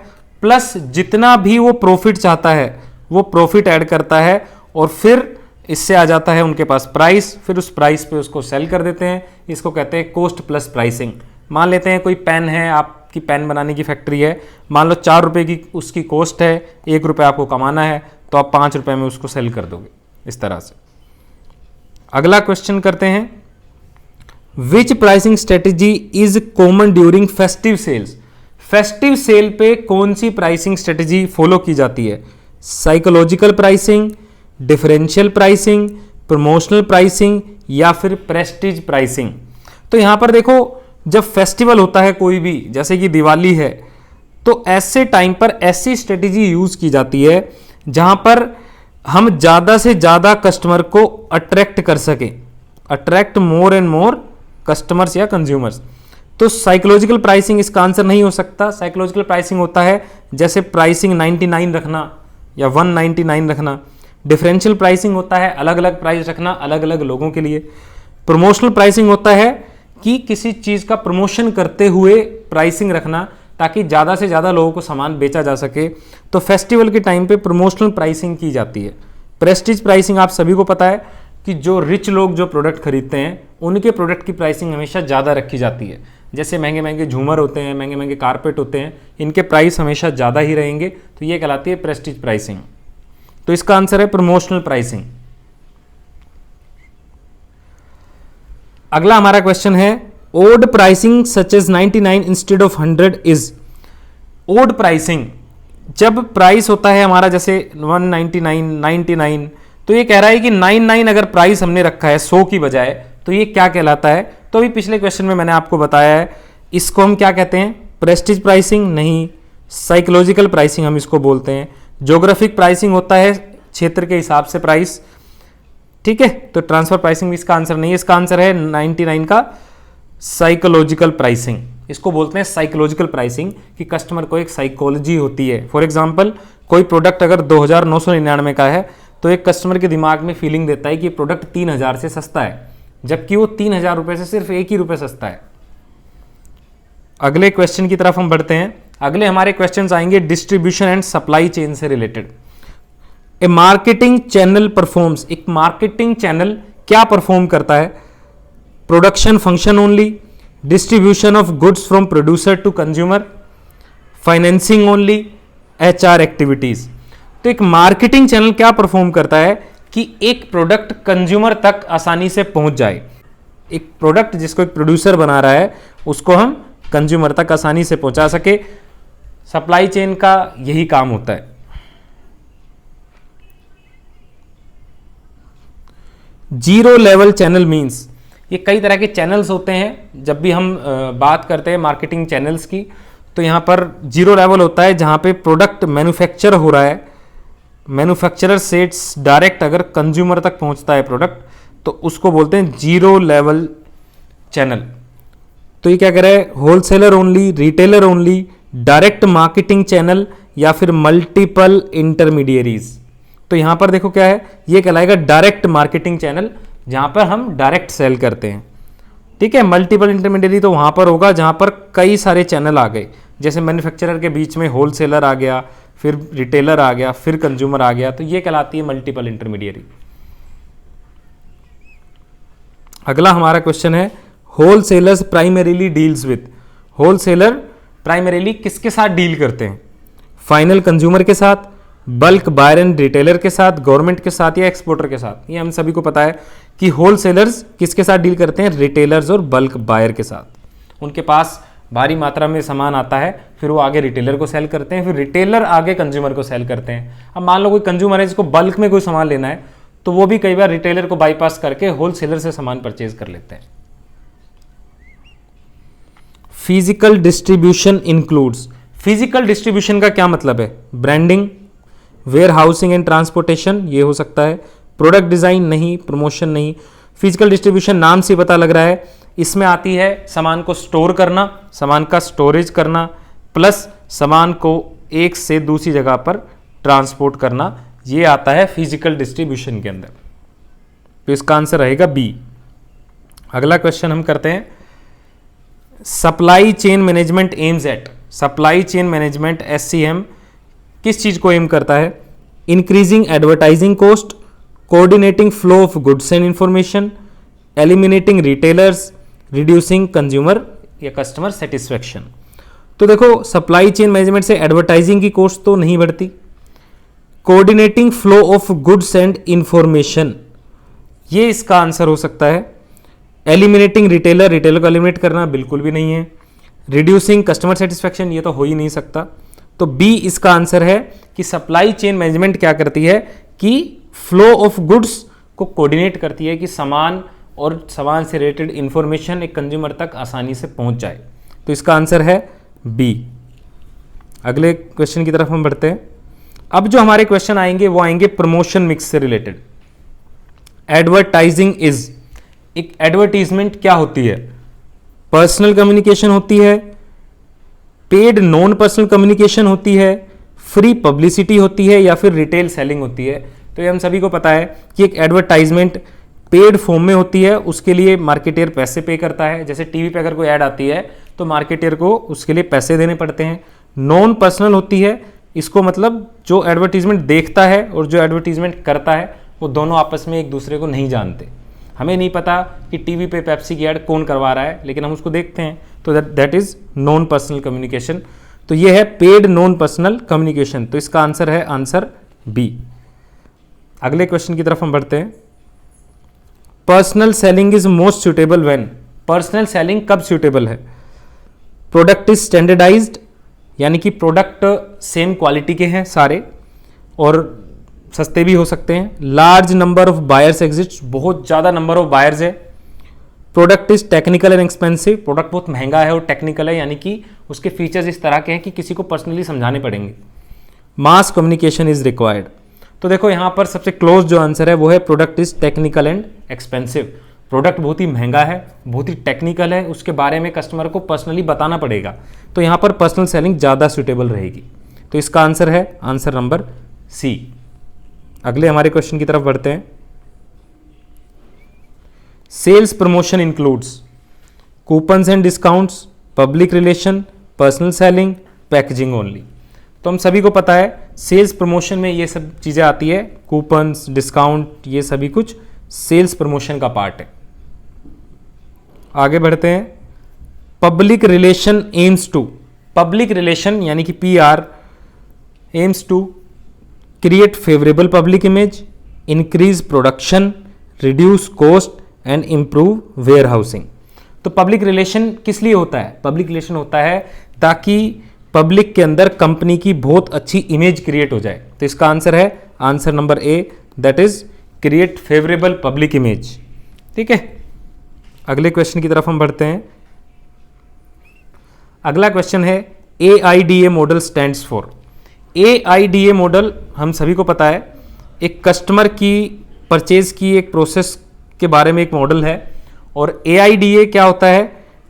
प्लस जितना भी वो प्रॉफिट चाहता है वो प्रॉफिट ऐड करता है, और फिर इससे आ जाता है उनके पास प्राइस, फिर उस प्राइस पे उसको सेल कर देते हैं। इसको कहते हैं कॉस्ट प्लस प्राइसिंग। मान लेते हैं कोई पेन है, आपकी पेन बनाने की फैक्ट्री है, मान लो 4 रुपये की उसकी कॉस्ट है, 1 रुपये आपको कमाना है, तो आप 5 रुपये में उसको सेल कर दोगे, इस तरह से। अगला क्वेश्चन करते हैं, which pricing strategy is common during festive sales. Festive sale पे कौन सी प्राइसिंग स्ट्रेटेजी फॉलो की जाती है? Psychological pricing, differential pricing, promotional pricing, या फिर प्रेस्टीज प्राइसिंग। तो यहां पर देखो, जब फेस्टिवल होता है कोई भी, जैसे कि दिवाली है, तो ऐसे टाइम पर ऐसी स्ट्रेटेजी यूज की जाती है जहां पर हम ज़्यादा से ज़्यादा कस्टमर को अट्रैक्ट कर सकें, attract more and more customers या कंज्यूमर्स। तो साइकोलॉजिकल प्राइसिंग इसका आंसर नहीं हो सकता। साइकोलॉजिकल प्राइसिंग होता है जैसे प्राइसिंग 99 रखना या 199 रखना। डिफरेंशियल प्राइसिंग होता है अलग अलग प्राइस रखना अलग अलग लोगों के लिए। प्रमोशनल प्राइसिंग होता है कि किसी चीज़ का प्रमोशन करते हुए प्राइसिंग रखना ताकि ज़्यादा से ज़्यादा लोगों को सामान बेचा जा सके। तो फेस्टिवल के टाइम पे प्रमोशनल प्राइसिंग की जाती है। प्रेस्टीज प्राइसिंग आप सभी को पता है कि जो रिच लोग जो प्रोडक्ट खरीदते हैं उनके प्रोडक्ट की प्राइसिंग हमेशा ज़्यादा रखी जाती है। जैसे महंगे महंगे झूमर होते हैं, महंगे महंगे कारपेट होते हैं, इनके प्राइस हमेशा ज़्यादा ही रहेंगे, तो ये कहलाती है प्रेस्टीज प्राइसिंग। तो इसका आंसर है प्रमोशनल प्राइसिंग। अगला हमारा क्वेश्चन है odd pricing such as 99 instead of 100 is. Odd pricing, जब प्राइस होता है हमारा जैसे 199, 99, तो ये कह रहा है कि 99 अगर प्राइस हमने रखा है 100 की बजाय, तो ये क्या कहलाता है? तो अभी पिछले क्वेश्चन में मैंने आपको बताया है, इसको हम क्या कहते हैं? प्रेस्टीज प्राइसिंग नहीं, साइकोलॉजिकल प्राइसिंग हम इसको बोलते हैं। ज्योग्राफिक प्राइसिंग होता है क्षेत्र के हिसाब से प्राइस, ठीक है। तो ट्रांसफर प्राइसिंग भी इसका आंसर नहीं है। इसका आंसर है 99 का साइकोलॉजिकल प्राइसिंग। इसको बोलते हैं साइकोलॉजिकल प्राइसिंग कि कस्टमर को एक साइकोलॉजी होती है। फॉर एग्जांपल कोई प्रोडक्ट अगर 2999 का है तो एक कस्टमर के दिमाग में फीलिंग देता है कि प्रोडक्ट 3000 से सस्ता है, जबकि वो 3000 रुपये से सिर्फ 1 ही रुपये सस्ता है। अगले क्वेश्चन की तरफ हम बढ़ते हैं। अगले हमारे क्वेश्चंस आएंगे डिस्ट्रीब्यूशन एंड सप्लाई चेन से related. A marketing channel performs, एक मार्केटिंग चैनल क्या परफॉर्म करता है? Production function only, distribution of goods from producer to consumer, financing only, HR activities. तो एक मार्केटिंग चैनल क्या परफॉर्म करता है कि एक प्रोडक्ट कंज्यूमर तक आसानी से पहुंच जाए। एक प्रोडक्ट जिसको एक प्रोड्यूसर बना रहा है उसको हम कंज्यूमर तक आसानी से पहुंचा सके। सप्लाई चेन का यही काम होता है। जीरो लेवल चैनल मींस, ये कई तरह के चैनल्स होते हैं। जब भी हम बात करते हैं मार्केटिंग चैनल्स की, तो यहां पर जीरो लेवल होता है जहां पे प्रोडक्ट मैन्युफैक्चर हो रहा है, मैन्युफैक्चरर सेट्स डायरेक्ट अगर कंज्यूमर तक पहुंचता है प्रोडक्ट, तो उसको बोलते हैं जीरो लेवल चैनल। तो ये क्या कह रहा है? Wholesaler only, retailer only, direct marketing channel या फिर मल्टीपल इंटरमीडियरीज। तो यहां पर देखो क्या है, ये कहलाएगा डायरेक्ट मार्केटिंग चैनल, जहां पर हम डायरेक्ट सेल करते हैं, ठीक है। मल्टीपल इंटरमीडियरी तो वहां पर होगा जहां पर कई सारे चैनल आ गए, जैसे मैन्युफैक्चरर के बीच में होलसेलर आ गया, फिर रिटेलर आ गया, फिर कंज्यूमर आ गया, तो ये कहलाती है मल्टीपल इंटरमीडियरी। अगला हमारा क्वेश्चन है wholesalers primarily deals with. Wholesaler primarily किसके साथ डील करते हैं? फाइनल कंज्यूमर के साथ, बल्क बायर एंड रिटेलर के साथ, गवर्नमेंट के साथ या एक्सपोर्टर के साथ। ये हम सभी को पता है कि होलसेलर्स किसके साथ डील करते हैं? रिटेलर्स और बल्क बायर के साथ। उनके पास भारी मात्रा में सामान आता है, फिर वो आगे रिटेलर को सेल करते हैं, फिर रिटेलर आगे कंज्यूमर को सेल करते हैं। अब मान लो कोई कंज्यूमर है जिसको बल्क में कोई सामान लेना है, तो वो भी कई बार रिटेलर को बाईपास करके होलसेलर से सामान परचेज कर लेते हैं। Physical distribution includes, physical distribution का क्या मतलब है? Branding, warehousing and transportation, ये हो सकता है। प्रोडक्ट डिजाइन नहीं, प्रमोशन नहीं। फिजिकल डिस्ट्रीब्यूशन नाम से पता लग रहा है, इसमें आती है सामान को स्टोर करना, सामान का स्टोरेज करना, प्लस सामान को एक से दूसरी जगह पर ट्रांसपोर्ट करना, ये आता है फिजिकल डिस्ट्रीब्यूशन के अंदर। तो इसका आंसर रहेगा बी। अगला क्वेश्चन हम करते हैं supply chain management aims at. Supply chain management SCM किस चीज को एम करता है? Increasing advertising cost, coordinating flow of goods and information, eliminating retailers, reducing consumer या कस्टमर सेटिस्फेक्शन। तो देखो सप्लाई चेन मैनेजमेंट से एडवर्टाइजिंग की कॉस्ट तो नहीं बढ़ती। Coordinating flow of goods and information, ये इसका आंसर हो सकता है। एलिमिनेटिंग रिटेलर, रिटेलर को एलिमिनेट करना बिल्कुल भी नहीं है। रिड्यूसिंग कस्टमर सेटिस्फेक्शन, ये तो हो ही नहीं सकता। तो बी इसका आंसर है कि सप्लाई चेन मैनेजमेंट क्या करती है कि फ्लो ऑफ गुड्स को कोऑर्डिनेट करती है कि सामान और सामान से रिलेटेड इंफॉर्मेशन एक कंज्यूमर तक आसानी से पहुंच जाए। तो इसका आंसर है बी। अगले क्वेश्चन की तरफ हम बढ़ते हैं। अब जो हमारे क्वेश्चन आएंगे वो आएंगे प्रमोशन मिक्स से रिलेटेड। एडवर्टाइजिंग इज, एक एडवर्टीजमेंट क्या होती है? पर्सनल कम्युनिकेशन होती है, पेड नॉन पर्सनल कम्युनिकेशन होती है, फ्री पब्लिसिटी होती है, या फिर रिटेल सेलिंग होती है। तो ये हम सभी को पता है कि एक एडवर्टाइजमेंट पेड फॉर्म में होती है, उसके लिए मार्केटियर पैसे पे करता है। जैसे टीवी पे अगर कोई ऐड आती है तो मार्केटियर को उसके लिए पैसे देने पड़ते हैं। नॉन पर्सनल होती है, इसको मतलब जो एडवर्टीजमेंट देखता है और जो एडवर्टीजमेंट करता है वो दोनों आपस में एक दूसरे को नहीं जानते। हमें नहीं पता कि टीवी पे पेप्सी की ऐड कौन करवा रहा है, लेकिन हम उसको देखते हैं, तो that is non personal communication. तो ये है पेड नॉन पर्सनल कम्युनिकेशन। तो इसका आंसर है आंसर बी। अगले क्वेश्चन की तरफ हम बढ़ते हैं। Personal selling is most suitable when, personal selling कब सुटेबल है? प्रोडक्ट इज स्टैंडर्डाइज्ड, यानी कि प्रोडक्ट सेम क्वालिटी के हैं सारे और सस्ते भी हो सकते हैं। Large number of buyers exist, बहुत ज़्यादा नंबर ऑफ बायर्स है। Product is technical and expensive, product बहुत महंगा है और टेक्निकल है, यानी कि उसके फीचर्स इस तरह के हैं कि किसी को पर्सनली समझाने पड़ेंगे। Mass communication is required. तो देखो यहाँ पर सबसे क्लोज जो आंसर है वो है product is technical and expensive. Product बहुत ही महंगा है, बहुत ही टेक्निकल है, उसके बारे में कस्टमर को पर्सनली बताना पड़ेगा। तो यहाँ पर पर्सनल सेलिंग ज़्यादा सुटेबल रहेगी। तो इसका आंसर है आंसर नंबर सी। अगले हमारे क्वेश्चन की तरफ बढ़ते हैं। Sales promotion includes coupons and discounts, public relation, personal selling, packaging only. तो हम सभी को पता है सेल्स प्रमोशन में ये सब चीज़ें आती है, कूपन्स, डिस्काउंट, ये सभी कुछ सेल्स प्रमोशन का पार्ट है। आगे बढ़ते हैं। Public relation aims to, public relation यानी कि PR aims to create favourable public image, increase production, reduce cost and improve warehousing. तो पब्लिक रिलेशन किस लिए होता है? पब्लिक रिलेशन होता है ताकि पब्लिक के अंदर कंपनी की बहुत अच्छी इमेज क्रिएट हो जाए। तो इसका आंसर है answer number A, that is create favourable public image. ठीक है, अगले क्वेश्चन की तरफ हम बढ़ते हैं। अगला क्वेश्चन है AIDA model stands for. AIDA model हम सभी को पता है एक कस्टमर की परचेज की एक प्रोसेस के बारे में एक मॉडल है। और AIDA क्या होता है?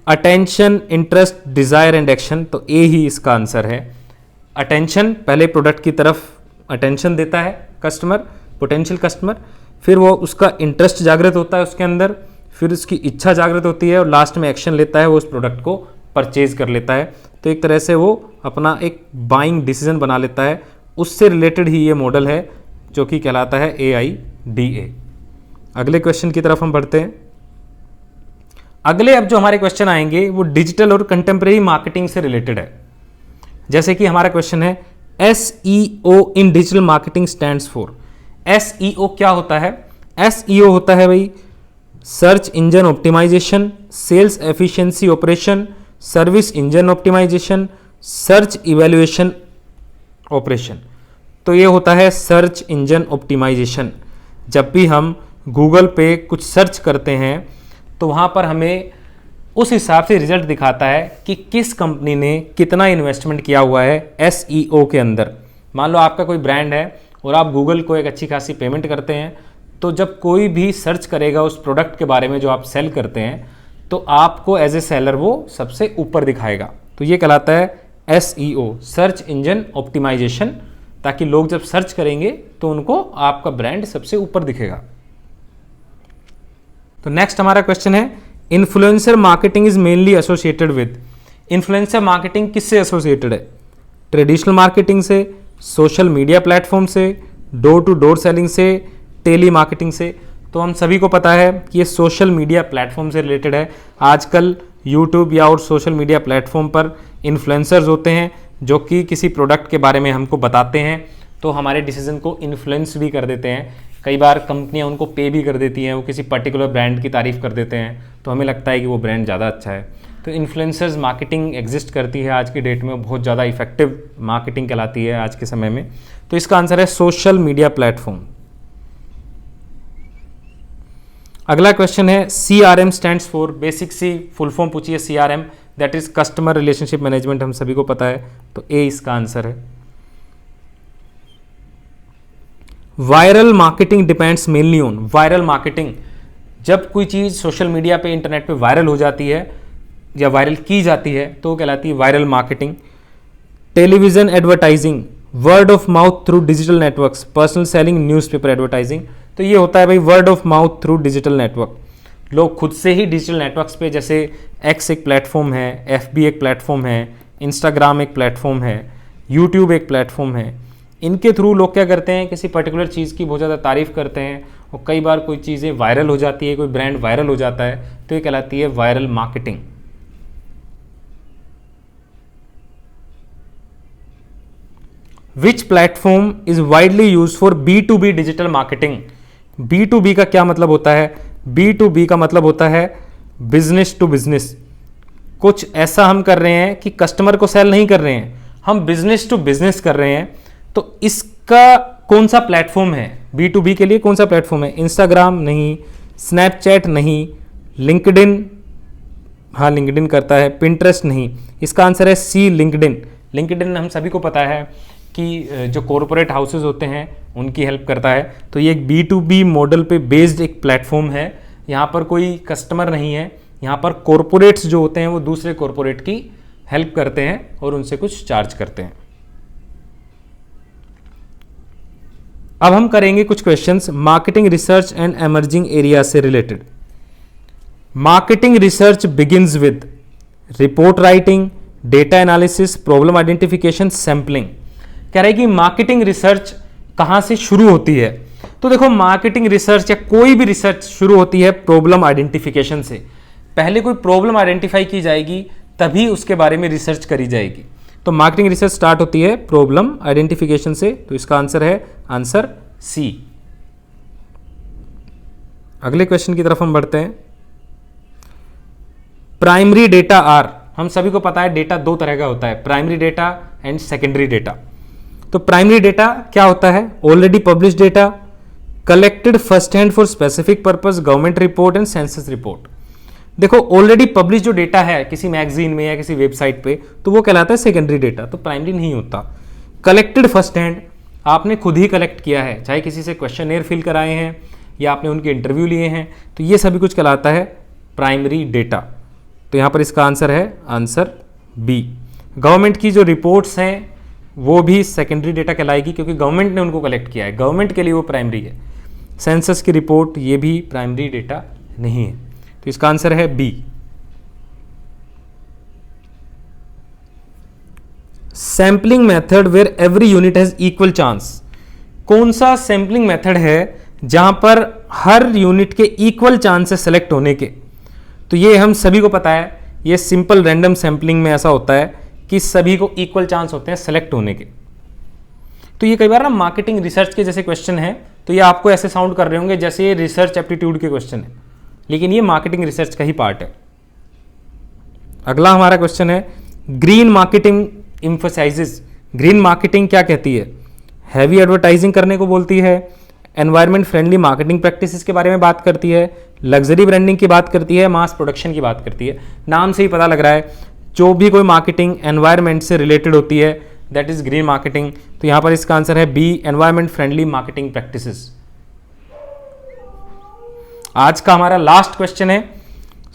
Attention, interest, desire and action. तो ए ही इसका आंसर है। अटेंशन, पहले प्रोडक्ट की तरफ अटेंशन देता है कस्टमर, पोटेंशियल कस्टमर, फिर वो उसका इंटरेस्ट जागृत होता है उसके अंदर, फिर उसकी इच्छा जागृत होती है और लास्ट में एक्शन लेता है, वो उस प्रोडक्ट को परचेज कर लेता है। तो एक तरह से वो अपना एक बाइंग डिसीजन बना लेता है। उससे रिलेटेड ही ये मॉडल है जो कि कहलाता है AIDA। अगले क्वेश्चन की तरफ हम बढ़ते हैं। अगले अब जो हमारे क्वेश्चन आएंगे वो डिजिटल और कंटेम्प्रेरी मार्केटिंग से रिलेटेड है। जैसे कि हमारा क्वेश्चन है SEO in digital marketing stands for. SEO क्या होता है? SEO होता है भाई search engine optimisation, sales efficiency operation, service engine optimisation, search evaluation operation. तो ये होता है सर्च इंजन ऑप्टिमाइजेशन। जब भी हम गूगल पे कुछ सर्च करते हैं तो वहाँ पर हमें उस हिसाब से रिजल्ट दिखाता है कि किस कंपनी ने कितना इन्वेस्टमेंट किया हुआ है SEO के अंदर। मान लो आपका कोई ब्रांड है और आप गूगल को एक अच्छी खासी पेमेंट करते हैं, तो जब कोई भी सर्च करेगा उस प्रोडक्ट के बारे में जो आप सेल करते हैं तो आपको एज ए सेलर वो सबसे ऊपर दिखाएगा। तो ये कहलाता है SEO, सर्च इंजन ऑप्टिमाइजेशन, ताकि लोग जब सर्च करेंगे तो उनको आपका ब्रांड सबसे ऊपर दिखेगा। तो नेक्स्ट हमारा क्वेश्चन है influencer marketing is mainly associated with. Influencer marketing किससे एसोसिएटेड है? ट्रेडिशनल मार्केटिंग से, सोशल मीडिया प्लेटफॉर्म से, डोर टू डोर सेलिंग से, टेली मार्केटिंग से। तो हम सभी को पता है कि ये सोशल मीडिया प्लेटफॉर्म से रिलेटेड है। आजकल यूट्यूब या और सोशल मीडिया प्लेटफॉर्म पर इन्फ्लुएंसर्स होते हैं जो कि किसी प्रोडक्ट के बारे में हमको बताते हैं, तो हमारे डिसीजन को इन्फ्लुएंस भी कर देते हैं। कई बार कंपनियां उनको पे भी कर देती हैं, वो किसी पर्टिकुलर ब्रांड की तारीफ कर देते हैं, तो हमें लगता है कि वो ब्रांड ज़्यादा अच्छा है। तो इन्फ्लुएंसर्स मार्केटिंग एग्जिस्ट करती है आज की डेट में, बहुत ज़्यादा इफेक्टिव मार्केटिंग कहलाती है आज के समय में। तो इसका आंसर है सोशल मीडिया प्लेटफॉर्म। अगला क्वेश्चन है CRM स्टैंड्स फॉर। बेसिक सी फुल फॉर्म पूछी है CRM, that is customer relationship management, हम सभी को पता है। तो ए इसका आंसर है। Viral marketing depends mainly on, viral marketing, जब कोई चीज़ सोशल मीडिया पे इंटरनेट पे वायरल हो जाती है या वायरल की जाती है तो वो कहलाती है viral marketing. Television advertising, word of mouth through digital networks, personal selling, newspaper advertising, तो ये होता है भाई word of mouth through digital network. लोग खुद से ही डिजिटल नेटवर्क्स पे, जैसे एक्स एक प्लेटफॉर्म है, FB एक प्लेटफॉर्म है, इंस्टाग्राम एक प्लेटफॉर्म है, यूट्यूब एक प्लेटफॉर्म है, इनके थ्रू लोग क्या करते हैं, किसी पर्टिकुलर चीज़ की बहुत ज़्यादा तारीफ़ करते हैं और कई बार कोई चीज़ें वायरल हो जाती है, कोई ब्रांड वायरल हो जाता है तो ये कहलाती है viral marketing. Which platform is widely use for B2B digital marketing. B2B का क्या मतलब होता है? B2B का मतलब होता है बिजनेस टू बिजनेस। कुछ ऐसा हम कर रहे हैं कि कस्टमर को सेल नहीं कर रहे हैं, हम बिजनेस टू बिजनेस कर रहे हैं। तो इसका कौन सा प्लेटफॉर्म है B2B के लिए? कौन सा प्लेटफॉर्म है? इंस्टाग्राम नहीं, स्नैपचैट नहीं, लिंक्डइन, हाँ लिंक्डइन करता है, पिंटरेस्ट नहीं। इसका आंसर है C, लिंक्डइन। लिंक्डइन हम सभी को पता है कि जो कॉरपोरेट हाउसेज होते हैं उनकी हेल्प करता है। तो ये एक B2B मॉडल पे बेस्ड एक प्लेटफॉर्म है। यहाँ पर कोई कस्टमर नहीं है, यहाँ पर कॉरपोरेट्स जो होते हैं वो दूसरे कॉरपोरेट की हेल्प करते हैं और उनसे कुछ चार्ज करते हैं। अब हम करेंगे कुछ questions marketing research and emerging area से related. Marketing research begins with report writing, data analysis, problem identification, sampling. कह रहे हैं कि मार्केटिंग रिसर्च कहां से शुरू होती है? तो देखो मार्केटिंग रिसर्च या कोई भी रिसर्च शुरू होती है प्रॉब्लम आइडेंटिफिकेशन से। पहले कोई प्रॉब्लम आइडेंटिफाई की जाएगी तभी उसके बारे में रिसर्च करी जाएगी। तो मार्केटिंग रिसर्च स्टार्ट होती है प्रॉब्लम आइडेंटिफिकेशन से। तो इसका आंसर है आंसर C। अगले क्वेश्चन की तरफ हम बढ़ते हैं। प्राइमरी डेटा आर, हम सभी को पता है डेटा दो तरह का होता है, primary data and secondary data. तो प्राइमरी डेटा क्या होता है? Already publish data, collected first hand for specific purpose, government report and census report. देखो ऑलरेडी पब्लिश जो डेटा है किसी मैगजीन में या किसी वेबसाइट पे, तो वो कहलाता है सेकेंडरी डेटा, तो प्राइमरी नहीं होता। कलेक्टेड फर्स्ट हैंड, आपने खुद ही कलेक्ट किया है, चाहे किसी से क्वेश्चनेयर फिल कराए हैं या आपने उनके इंटरव्यू लिए हैं, तो ये सभी कुछ कहलाता है प्राइमरी डेटा। तो यहाँ पर इसका आंसर है आंसर B। गवर्नमेंट की जो रिपोर्ट्स हैं वो भी सेकेंडरी डेटा कहलाएगी क्योंकि गवर्नमेंट ने उनको कलेक्ट किया है, गवर्नमेंट के लिए वो प्राइमरी है। सेंसस की रिपोर्ट ये भी प्राइमरी डेटा नहीं है, तो इसका आंसर है B। Sampling method where every unit has equal chance. कौन सा सैम्पलिंग मेथड है जहां पर हर यूनिट के इक्वल चांस है सेलेक्ट होने के? तो ये हम सभी को पता है, ये सिंपल रैंडम सैम्पलिंग में ऐसा होता है कि सभी को इक्वल चांस होते हैं सेलेक्ट होने के। तो ये कई बार ना मार्केटिंग रिसर्च के जैसे क्वेश्चन है तो ये आपको ऐसे साउंड कर रहे होंगे जैसे ये रिसर्च एप्टीट्यूड के क्वेश्चन है, लेकिन ये मार्केटिंग रिसर्च का ही पार्ट है। अगला हमारा क्वेश्चन है green marketing emphasises. Green marketing क्या कहती है? हैवी एडवर्टाइजिंग करने को बोलती है, एनवायरमेंट फ्रेंडली मार्केटिंग प्रैक्टिसेस के बारे में बात करती है, लग्जरी ब्रांडिंग की बात करती है, मास प्रोडक्शन की बात करती है। नाम से ही पता लग रहा है जो भी कोई मार्केटिंग एनवायरमेंट से रिलेटेड होती है दैट इज ग्रीन मार्केटिंग। तो यहां पर इसका आंसर है B, environment friendly marketing practices. आज का हमारा लास्ट क्वेश्चन है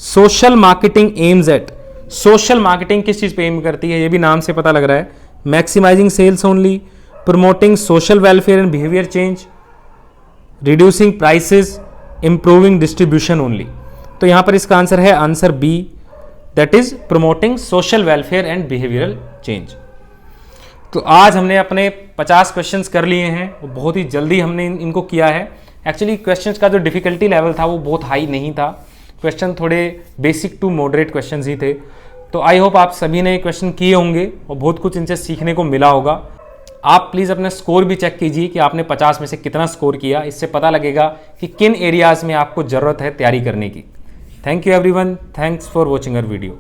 social marketing aims at. Social marketing किस चीज पे एम करती है? ये भी नाम से पता लग रहा है, maximising sales only, promoting social welfare and behaviour change, reducing prices, improving distribution only. तो यहां पर इसका आंसर है answer B, that is promoting social welfare and behavioural change. तो आज हमने अपने 50 क्वेश्चंस कर लिए हैं, वो बहुत ही जल्दी हमने इनको किया है। एक्चुअली क्वेश्चंस का जो डिफिकल्टी लेवल था वो बहुत हाई नहीं था, क्वेश्चन थोड़े बेसिक टू मॉडरेट क्वेश्चंस ही थे। तो आई होप आप सभी ने क्वेश्चन किए होंगे और बहुत कुछ इनसे सीखने को मिला होगा। आप प्लीज़ अपना स्कोर भी चेक कीजिए कि आपने 50 में से कितना स्कोर किया, इससे पता लगेगा कि किन एरियाज़ में आपको ज़रूरत है तैयारी करने की। Thank you everyone, thanks for watching our video.